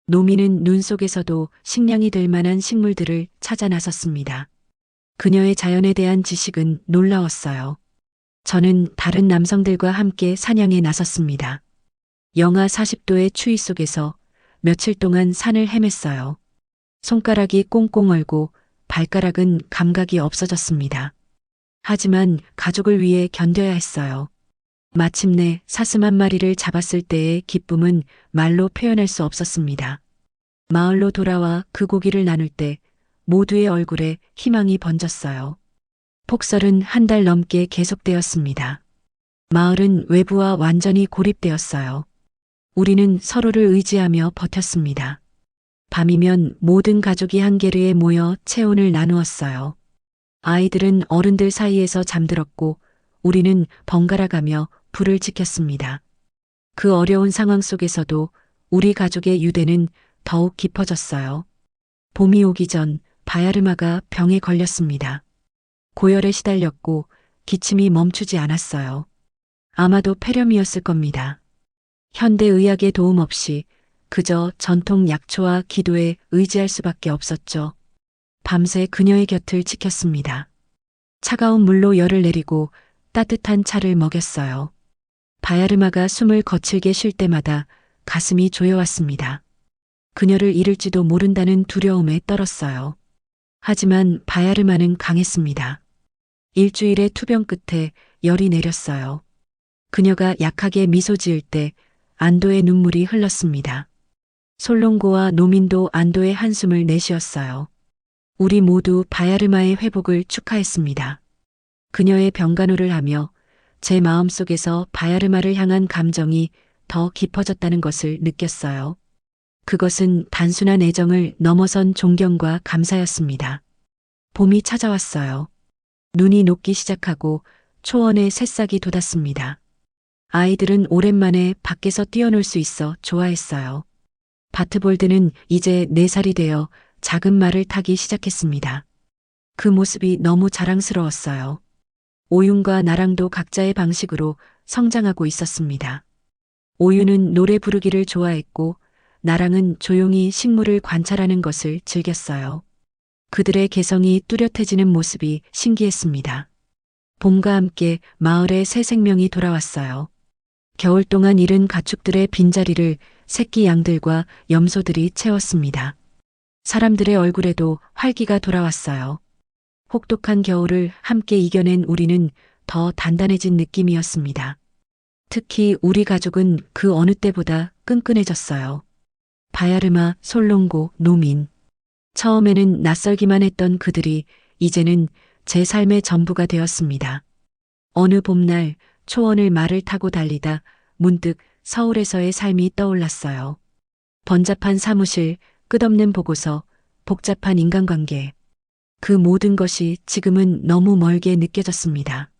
노미는 눈 속에서도 식량이 될 만한 식물들을 찾아 나섰습니다. 그녀의 자연에 대한 지식은 놀라웠어요. 저는 다른 남성들과 함께 사냥에 나섰습니다. 영하 40도의 추위 속에서 며칠 동안 산을 헤맸어요. 손가락이 꽁꽁 얼고 발가락은 감각이 없어졌습니다. 하지만 가족을 위해 견뎌야 했어요. 마침내 사슴 한 마리를 잡았을 때의 기쁨은 말로 표현할 수 없었습니다. 마을로 돌아와 그 고기를 나눌 때 모두의 얼굴에 희망이 번졌어요. 폭설은 한 달 넘게 계속되었습니다. 마을은 외부와 완전히 고립되었어요. 우리는 서로를 의지하며 버텼습니다. 밤이면 모든 가족이 한 게르에 모여 체온을 나누었어요. 아이들은 어른들 사이에서 잠들었고 우리는 번갈아가며 불을 지켰습니다. 그 어려운 상황 속에서도 우리 가족의 유대는 더욱 깊어졌어요. 봄이 오기 전 바야르마가 병에 걸렸습니다. 고열에 시달렸고 기침이 멈추지 않았어요. 아마도 폐렴이었을 겁니다. 현대의학의 도움 없이 그저 전통 약초와 기도에 의지할 수밖에 없었죠. 밤새 그녀의 곁을 지켰습니다. 차가운 물로 열을 내리고 따뜻한 차를 먹였어요. 바야르마가 숨을 거칠게 쉴 때마다 가슴이 조여왔습니다. 그녀를 잃을지도 모른다는 두려움에 떨었어요. 하지만 바야르마는 강했습니다. 일주일의 투병 끝에 열이 내렸어요. 그녀가 약하게 미소 지을 때 안도의 눈물이 흘렀습니다. 솔롱고와 노민도 안도의 한숨을 내쉬었어요. 우리 모두 바야르마의 회복을 축하했습니다. 그녀의 병간호를 하며 제 마음속에서 바야르마를 향한 감정이 더 깊어졌다는 것을 느꼈어요. 그것은 단순한 애정을 넘어선 존경과 감사였습니다. 봄이 찾아왔어요. 눈이 녹기 시작하고 초원에 새싹이 돋았습니다. 아이들은 오랜만에 밖에서 뛰어놀 수 있어 좋아했어요. 바트볼드는 이제 4살이 되어 작은 말을 타기 시작했습니다. 그 모습이 너무 자랑스러웠어요. 오윤과 나랑도 각자의 방식으로 성장하고 있었습니다. 오윤은 노래 부르기를 좋아했고 나랑은 조용히 식물을 관찰하는 것을 즐겼어요. 그들의 개성이 뚜렷해지는 모습이 신기했습니다. 봄과 함께 마을에 새 생명이 돌아왔어요. 겨울 동안 잃은 가축들의 빈자리를 새끼 양들과 염소들이 채웠습니다. 사람들의 얼굴에도 활기가 돌아왔어요. 혹독한 겨울을 함께 이겨낸 우리는 더 단단해진 느낌이었습니다. 특히 우리 가족은 그 어느 때보다 끈끈해졌어요. 바야르마, 솔롱고, 노민. 처음에는 낯설기만 했던 그들이 이제는 제 삶의 전부가 되었습니다. 어느 봄날 초원을 말을 타고 달리다 문득 서울에서의 삶이 떠올랐어요. 번잡한 사무실, 끝없는 보고서, 복잡한 인간관계. 그 모든 것이 지금은 너무 멀게 느껴졌습니다.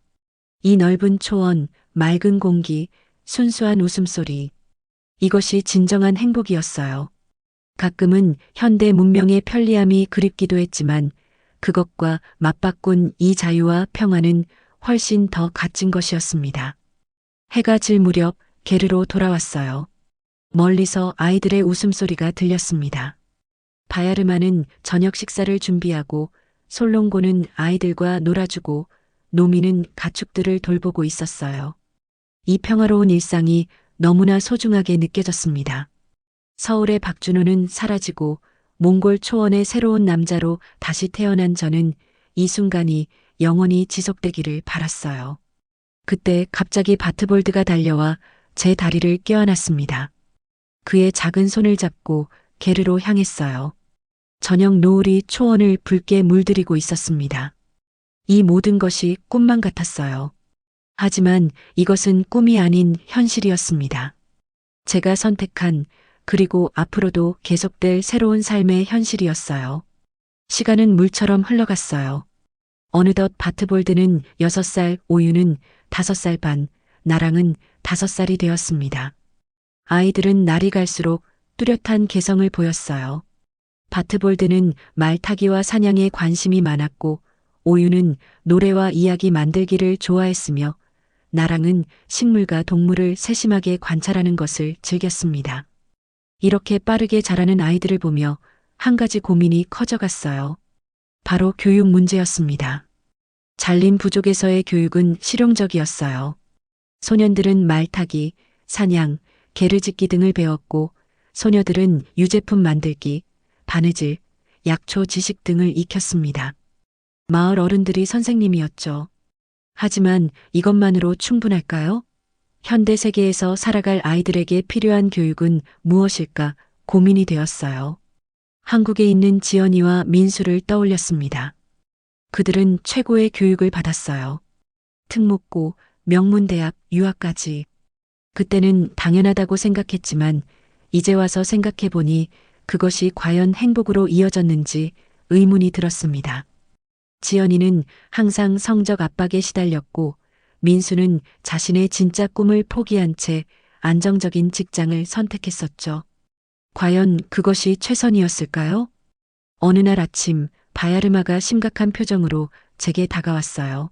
이 넓은 초원, 맑은 공기, 순수한 웃음소리. 이것이 진정한 행복이었어요. 가끔은 현대 문명의 편리함이 그립기도 했지만 그것과 맞바꾼 이 자유와 평화는 훨씬 더 값진 것이었습니다. 해가 질 무렵 게르로 돌아왔어요. 멀리서 아이들의 웃음소리가 들렸습니다. 바야르마는 저녁 식사를 준비하고 솔롱고는 아이들과 놀아주고 노미는 가축들을 돌보고 있었어요. 이 평화로운 일상이 너무나 소중하게 느껴졌습니다. 서울의 박준호는 사라지고 몽골 초원의 새로운 남자로 다시 태어난 저는 이 순간이 영원히 지속되기를 바랐어요. 그때 갑자기 바트볼드가 달려와 제 다리를 껴안았습니다. 그의 작은 손을 잡고 게르로 향했어요. 저녁 노을이 초원을 붉게 물들이고 있었습니다. 이 모든 것이 꿈만 같았어요. 하지만 이것은 꿈이 아닌 현실이었습니다. 제가 선택한, 그리고 앞으로도 계속될 새로운 삶의 현실이었어요. 시간은 물처럼 흘러갔어요. 어느덧 바트볼드는 6살, 오유는 5살 반, 나랑은 5살이 되었습니다. 아이들은 날이 갈수록 뚜렷한 개성을 보였어요. 바트볼드는 말타기와 사냥에 관심이 많았고, 오유는 노래와 이야기 만들기를 좋아했으며, 나랑은 식물과 동물을 세심하게 관찰하는 것을 즐겼습니다. 이렇게 빠르게 자라는 아이들을 보며 한 가지 고민이 커져갔어요. 바로 교육 문제였습니다. 잘린 부족에서의 교육은 실용적이었어요. 소년들은 말타기, 사냥, 게르짓기 등을 배웠고, 소녀들은 유제품 만들기, 바느질, 약초 지식 등을 익혔습니다. 마을 어른들이 선생님이었죠. 하지만 이것만으로 충분할까요? 현대 세계에서 살아갈 아이들에게 필요한 교육은 무엇일까 고민이 되었어요. 한국에 있는 지연이와 민수를 떠올렸습니다. 그들은 최고의 교육을 받았어요. 특목고, 명문대학, 유학까지. 그때는 당연하다고 생각했지만 이제 와서 생각해보니 그것이 과연 행복으로 이어졌는지 의문이 들었습니다. 지연이는 항상 성적 압박에 시달렸고 민수는 자신의 진짜 꿈을 포기한 채 안정적인 직장을 선택했었죠. 과연 그것이 최선이었을까요? 어느 날 아침 바야르마가 심각한 표정으로 제게 다가왔어요.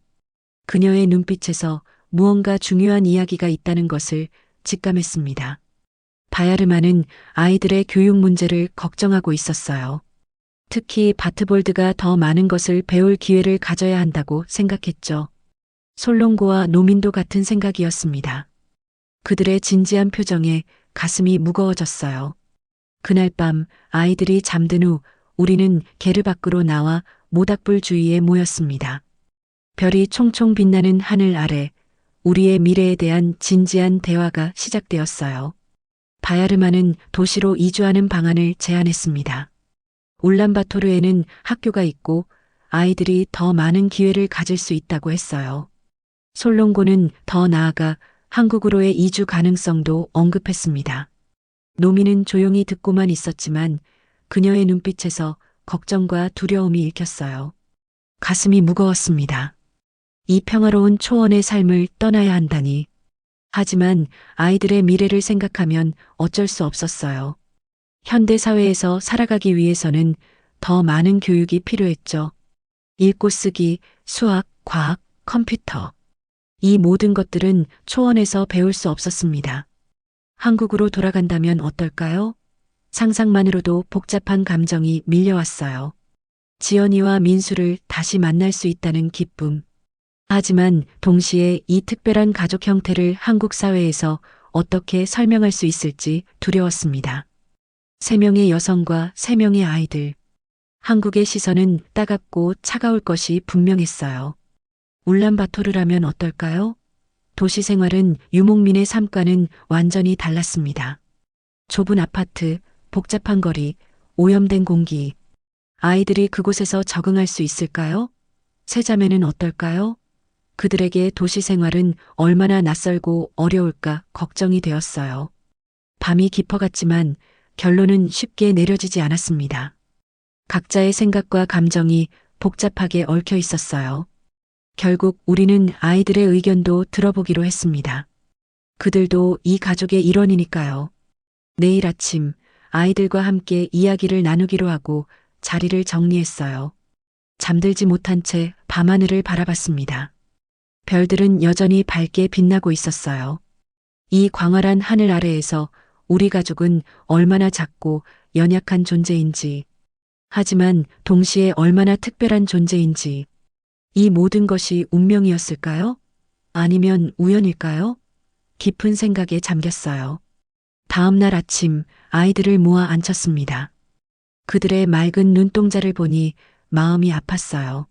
그녀의 눈빛에서 무언가 중요한 이야기가 있다는 것을 직감했습니다. 바야르마는 아이들의 교육 문제를 걱정하고 있었어요. 특히 바트볼드가 더 많은 것을 배울 기회를 가져야 한다고 생각했죠. 솔롱고와 노민도 같은 생각이었습니다. 그들의 진지한 표정에 가슴이 무거워졌어요. 그날 밤 아이들이 잠든 후 우리는 게르 밖으로 나와 모닥불 주위에 모였습니다. 별이 총총 빛나는 하늘 아래 우리의 미래에 대한 진지한 대화가 시작되었어요. 바야르마는 도시로 이주하는 방안을 제안했습니다. 울란바토르에는 학교가 있고 아이들이 더 많은 기회를 가질 수 있다고 했어요. 솔롱고는 더 나아가 한국으로의 이주 가능성도 언급했습니다. 노미는 조용히 듣고만 있었지만 그녀의 눈빛에서 걱정과 두려움이 읽혔어요. 가슴이 무거웠습니다. 이 평화로운 초원의 삶을 떠나야 한다니. 하지만 아이들의 미래를 생각하면 어쩔 수 없었어요. 현대 사회에서 살아가기 위해서는 더 많은 교육이 필요했죠. 읽고 쓰기, 수학, 과학, 컴퓨터. 이 모든 것들은 초원에서 배울 수 없었습니다. 한국으로 돌아간다면 어떨까요? 상상만으로도 복잡한 감정이 밀려왔어요. 지연이와 민수를 다시 만날 수 있다는 기쁨. 하지만 동시에 이 특별한 가족 형태를 한국 사회에서 어떻게 설명할 수 있을지 두려웠습니다. 3명의 여성과 3명의 아이들. 한국의 시선은 따갑고 차가울 것이 분명했어요. 울란바토르라면 어떨까요? 도시 생활은 유목민의 삶과는 완전히 달랐습니다. 좁은 아파트, 복잡한 거리, 오염된 공기. 아이들이 그곳에서 적응할 수 있을까요? 세자매는 어떨까요? 그들에게 도시 생활은 얼마나 낯설고 어려울까 걱정이 되었어요. 밤이 깊어갔지만 결론은 쉽게 내려지지 않았습니다. 각자의 생각과 감정이 복잡하게 얽혀 있었어요. 결국 우리는 아이들의 의견도 들어보기로 했습니다. 그들도 이 가족의 일원이니까요. 내일 아침 아이들과 함께 이야기를 나누기로 하고 자리를 정리했어요. 잠들지 못한 채 밤하늘을 바라봤습니다. 별들은 여전히 밝게 빛나고 있었어요. 이 광활한 하늘 아래에서 우리 가족은 얼마나 작고 연약한 존재인지, 하지만 동시에 얼마나 특별한 존재인지, 이 모든 것이 운명이었을까요? 아니면 우연일까요? 깊은 생각에 잠겼어요. 다음 날 아침 아이들을 모아 앉혔습니다. 그들의 맑은 눈동자를 보니 마음이 아팠어요.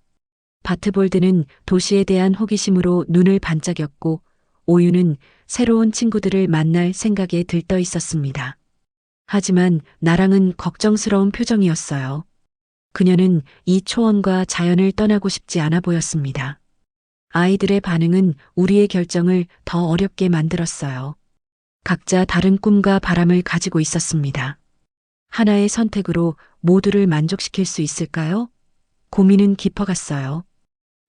바트볼드는 도시에 대한 호기심으로 눈을 반짝였고 오유는 새로운 친구들을 만날 생각에 들떠 있었습니다. 하지만 나랑은 걱정스러운 표정이었어요. 그녀는 이 초원과 자연을 떠나고 싶지 않아 보였습니다. 아이들의 반응은 우리의 결정을 더 어렵게 만들었어요. 각자 다른 꿈과 바람을 가지고 있었습니다. 하나의 선택으로 모두를 만족시킬 수 있을까요? 고민은 깊어갔어요.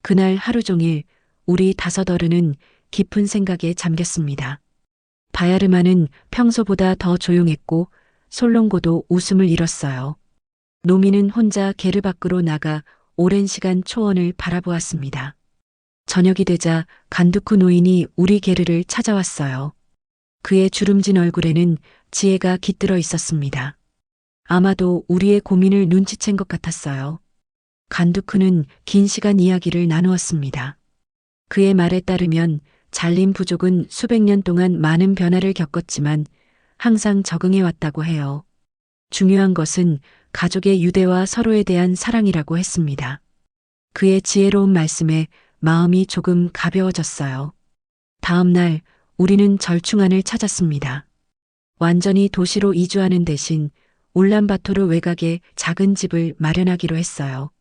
그날 하루 종일 우리 다섯 어른은 깊은 생각에 잠겼습니다. 바야르마는 평소보다 더 조용했고 솔롱고도 웃음을 잃었어요. 노미는 혼자 게르 밖으로 나가 오랜 시간 초원을 바라보았습니다. 저녁이 되자 간두쿠 노인이 우리 게르를 찾아왔어요. 그의 주름진 얼굴에는 지혜가 깃들어 있었습니다. 아마도 우리의 고민을 눈치챈 것 같았어요. 간두쿠는 긴 시간 이야기를 나누었습니다. 그의 말에 따르면 잘린 부족은 수백 년 동안 많은 변화를 겪었지만 항상 적응해 왔다고 해요. 중요한 것은 가족의 유대와 서로에 대한 사랑이라고 했습니다. 그의 지혜로운 말씀에 마음이 조금 가벼워졌어요. 다음 날 우리는 절충안을 찾았습니다. 완전히 도시로 이주하는 대신 울란바토르 외곽에 작은 집을 마련하기로 했어요.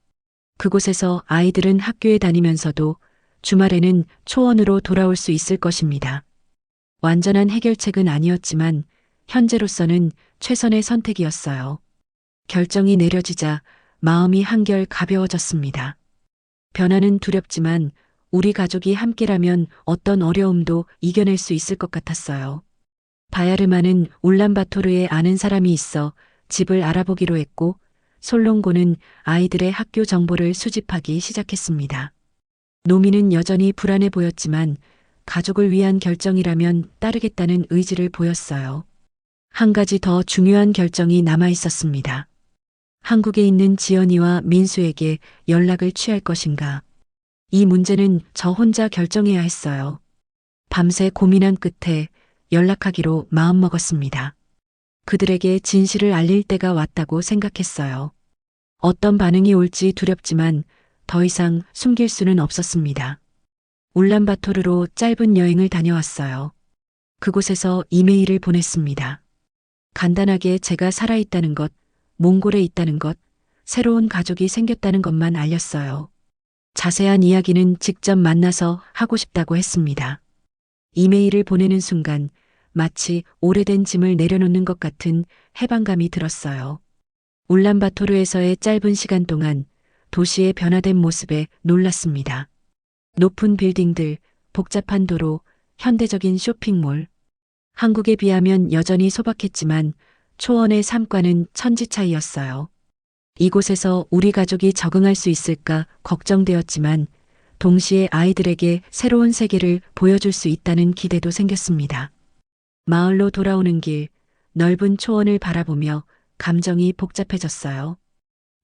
그곳에서 아이들은 학교에 다니면서도 주말에는 초원으로 돌아올 수 있을 것입니다. 완전한 해결책은 아니었지만 현재로서는 최선의 선택이었어요. 결정이 내려지자 마음이 한결 가벼워졌습니다. 변화는 두렵지만 우리 가족이 함께라면 어떤 어려움도 이겨낼 수 있을 것 같았어요. 바야르마는 울란바토르에 아는 사람이 있어 집을 알아보기로 했고 솔롱고는 아이들의 학교 정보를 수집하기 시작했습니다. 노미는 여전히 불안해 보였지만 가족을 위한 결정이라면 따르겠다는 의지를 보였어요. 한 가지 더 중요한 결정이 남아 있었습니다. 한국에 있는 지연이와 민수에게 연락을 취할 것인가. 이 문제는 저 혼자 결정해야 했어요. 밤새 고민한 끝에 연락하기로 마음먹었습니다. 그들에게 진실을 알릴 때가 왔다고 생각했어요. 어떤 반응이 올지 두렵지만 더 이상 숨길 수는 없었습니다. 울란바토르로 짧은 여행을 다녀왔어요. 그곳에서 이메일을 보냈습니다. 간단하게 제가 살아있다는 것, 몽골에 있다는 것, 새로운 가족이 생겼다는 것만 알렸어요. 자세한 이야기는 직접 만나서 하고 싶다고 했습니다. 이메일을 보내는 순간 마치 오래된 짐을 내려놓는 것 같은 해방감이 들었어요. 울란바토르에서의 짧은 시간 동안 도시의 변화된 모습에 놀랐습니다. 높은 빌딩들, 복잡한 도로, 현대적인 쇼핑몰. 한국에 비하면 여전히 소박했지만 초원의 삶과는 천지 차이였어요. 이곳에서 우리 가족이 적응할 수 있을까 걱정되었지만 동시에 아이들에게 새로운 세계를 보여줄 수 있다는 기대도 생겼습니다. 마을로 돌아오는 길, 넓은 초원을 바라보며 감정이 복잡해졌어요.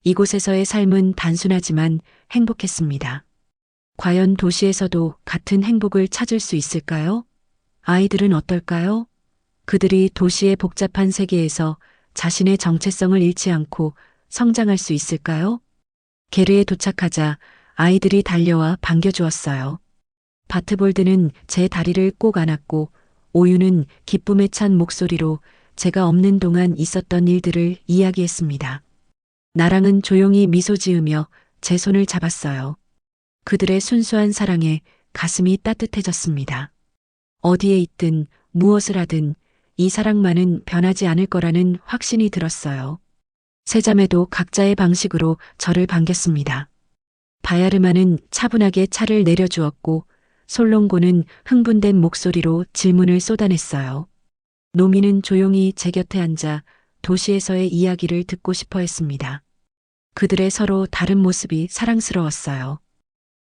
이곳에서의 삶은 단순하지만 행복했습니다. 과연 도시에서도 같은 행복을 찾을 수 있을까요? 아이들은 어떨까요? 그들이 도시의 복잡한 세계에서 자신의 정체성을 잃지 않고 성장할 수 있을까요? 게르에 도착하자 아이들이 달려와 반겨주었어요. 바트볼드는 제 다리를 꼭 안았고 오유는 기쁨에 찬 목소리로 제가 없는 동안 있었던 일들을 이야기했습니다. 나랑은 조용히 미소 지으며 제 손을 잡았어요. 그들의 순수한 사랑에 가슴이 따뜻해졌습니다. 어디에 있든 무엇을 하든 이 사랑만은 변하지 않을 거라는 확신이 들었어요. 세자매도 각자의 방식으로 저를 반겼습니다. 바야르마는 차분하게 차를 내려주었고 솔롱고는 흥분된 목소리로 질문을 쏟아냈어요. 노미는 조용히 제 곁에 앉아 도시에서의 이야기를 듣고 싶어 했습니다. 그들의 서로 다른 모습이 사랑스러웠어요.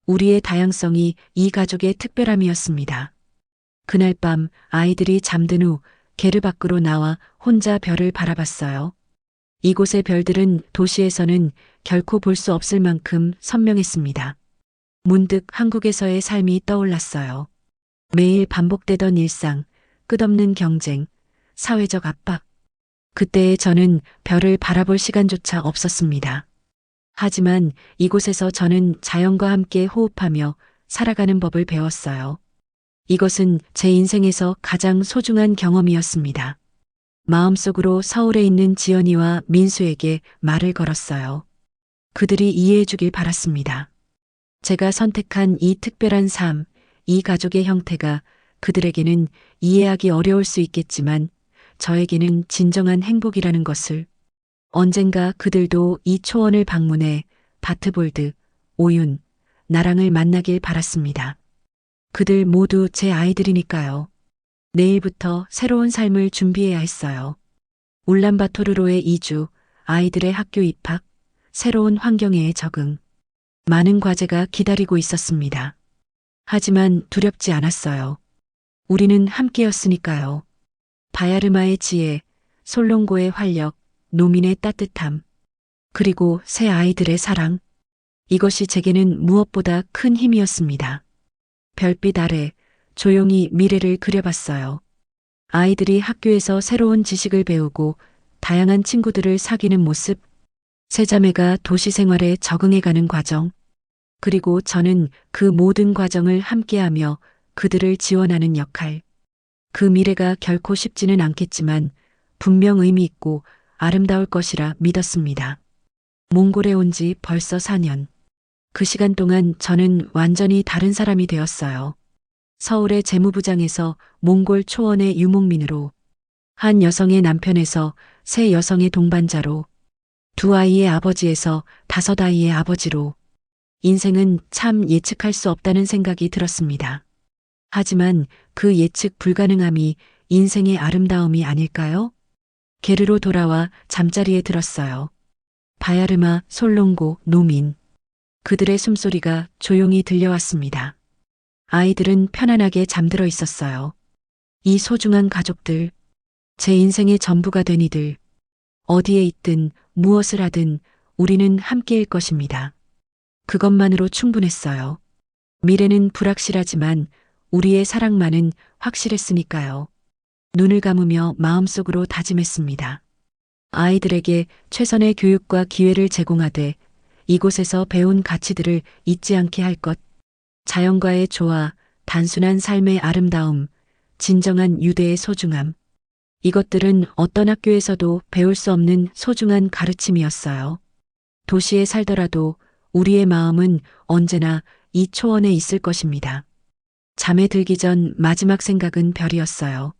우리의 다양성이 이 가족의 특별함이었습니다. 그날 밤 아이들이 잠든 후 게르 밖으로 나와 혼자 별을 바라봤어요. 이곳의 별들은 도시에서는 결코 볼 수 없을 만큼 선명했습니다. 문득 한국에서의 삶이 떠올랐어요. 매일 반복되던 일상, 끝없는 경쟁, 사회적 압박. 그때의 저는 별을 바라볼 시간조차 없었습니다. 하지만 이곳에서 저는 자연과 함께 호흡하며 살아가는 법을 배웠어요. 이것은 제 인생에서 가장 소중한 경험이었습니다. 마음속으로 서울에 있는 지연이와 민수에게 말을 걸었어요. 그들이 이해해 주길 바랐습니다. 제가 선택한 이 특별한 삶, 이 가족의 형태가 그들에게는 이해하기 어려울 수 있겠지만 저에게는 진정한 행복이라는 것을 언젠가 그들도 이 초원을 방문해 바트볼드, 오윤, 나랑을 만나길 바랐습니다. 그들 모두 제 아이들이니까요. 내일부터 새로운 삶을 준비해야 했어요. 울란바토르로의 이주, 아이들의 학교 입학, 새로운 환경에 적응. 많은 과제가 기다리고 있었습니다. 하지만 두렵지 않았어요. 우리는 함께였으니까요. 바야르마의 지혜, 솔롱고의 활력, 노민의 따뜻함, 그리고 새 아이들의 사랑. 이것이 제게는 무엇보다 큰 힘이었습니다. 별빛 아래 조용히 미래를 그려봤어요. 아이들이 학교에서 새로운 지식을 배우고 다양한 친구들을 사귀는 모습, 세자매가 도시 생활에 적응해가는 과정, 그리고 저는 그 모든 과정을 함께하며 그들을 지원하는 역할. 그 미래가 결코 쉽지는 않겠지만 분명 의미 있고 아름다울 것이라 믿었습니다. 몽골에 온 지 벌써 4년. 그 시간 동안 저는 완전히 다른 사람이 되었어요. 서울의 재무부장에서 몽골 초원의 유목민으로, 한 여성의 남편에서 세 여성의 동반자로, 두 아이의 아버지에서 5아이의 아버지로, 인생은 참 예측할 수 없다는 생각이 들었습니다. 하지만 그 예측 불가능함이 인생의 아름다움이 아닐까요? 게르로 돌아와 잠자리에 들었어요. 바야르마, 솔롱고, 노민. 그들의 숨소리가 조용히 들려왔습니다. 아이들은 편안하게 잠들어 있었어요. 이 소중한 가족들, 제 인생의 전부가 된 이들, 어디에 있든 무엇을 하든 우리는 함께일 것입니다. 그것만으로 충분했어요. 미래는 불확실하지만 우리의 사랑만은 확실했으니까요. 눈을 감으며 마음속으로 다짐했습니다. 아이들에게 최선의 교육과 기회를 제공하되 이곳에서 배운 가치들을 잊지 않게 할 것. 자연과의 조화, 단순한 삶의 아름다움, 진정한 유대의 소중함. 이것들은 어떤 학교에서도 배울 수 없는 소중한 가르침이었어요. 도시에 살더라도 우리의 마음은 언제나 이 초원에 있을 것입니다. 잠에 들기 전 마지막 생각은 별이었어요.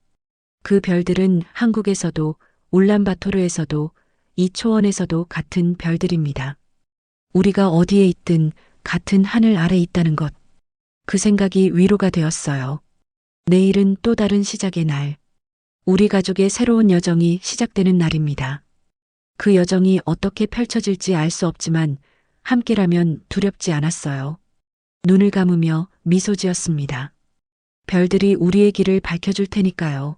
그 별들은 한국에서도 울란바토르에서도 이 초원에서도 같은 별들입니다. 우리가 어디에 있든 같은 하늘 아래 있다는 것. 그 생각이 위로가 되었어요. 내일은 또 다른 시작의 날. 우리 가족의 새로운 여정이 시작되는 날입니다. 그 여정이 어떻게 펼쳐질지 알 수 없지만 함께라면 두렵지 않았어요. 눈을 감으며 미소 지었습니다. 별들이 우리의 길을 밝혀줄 테니까요.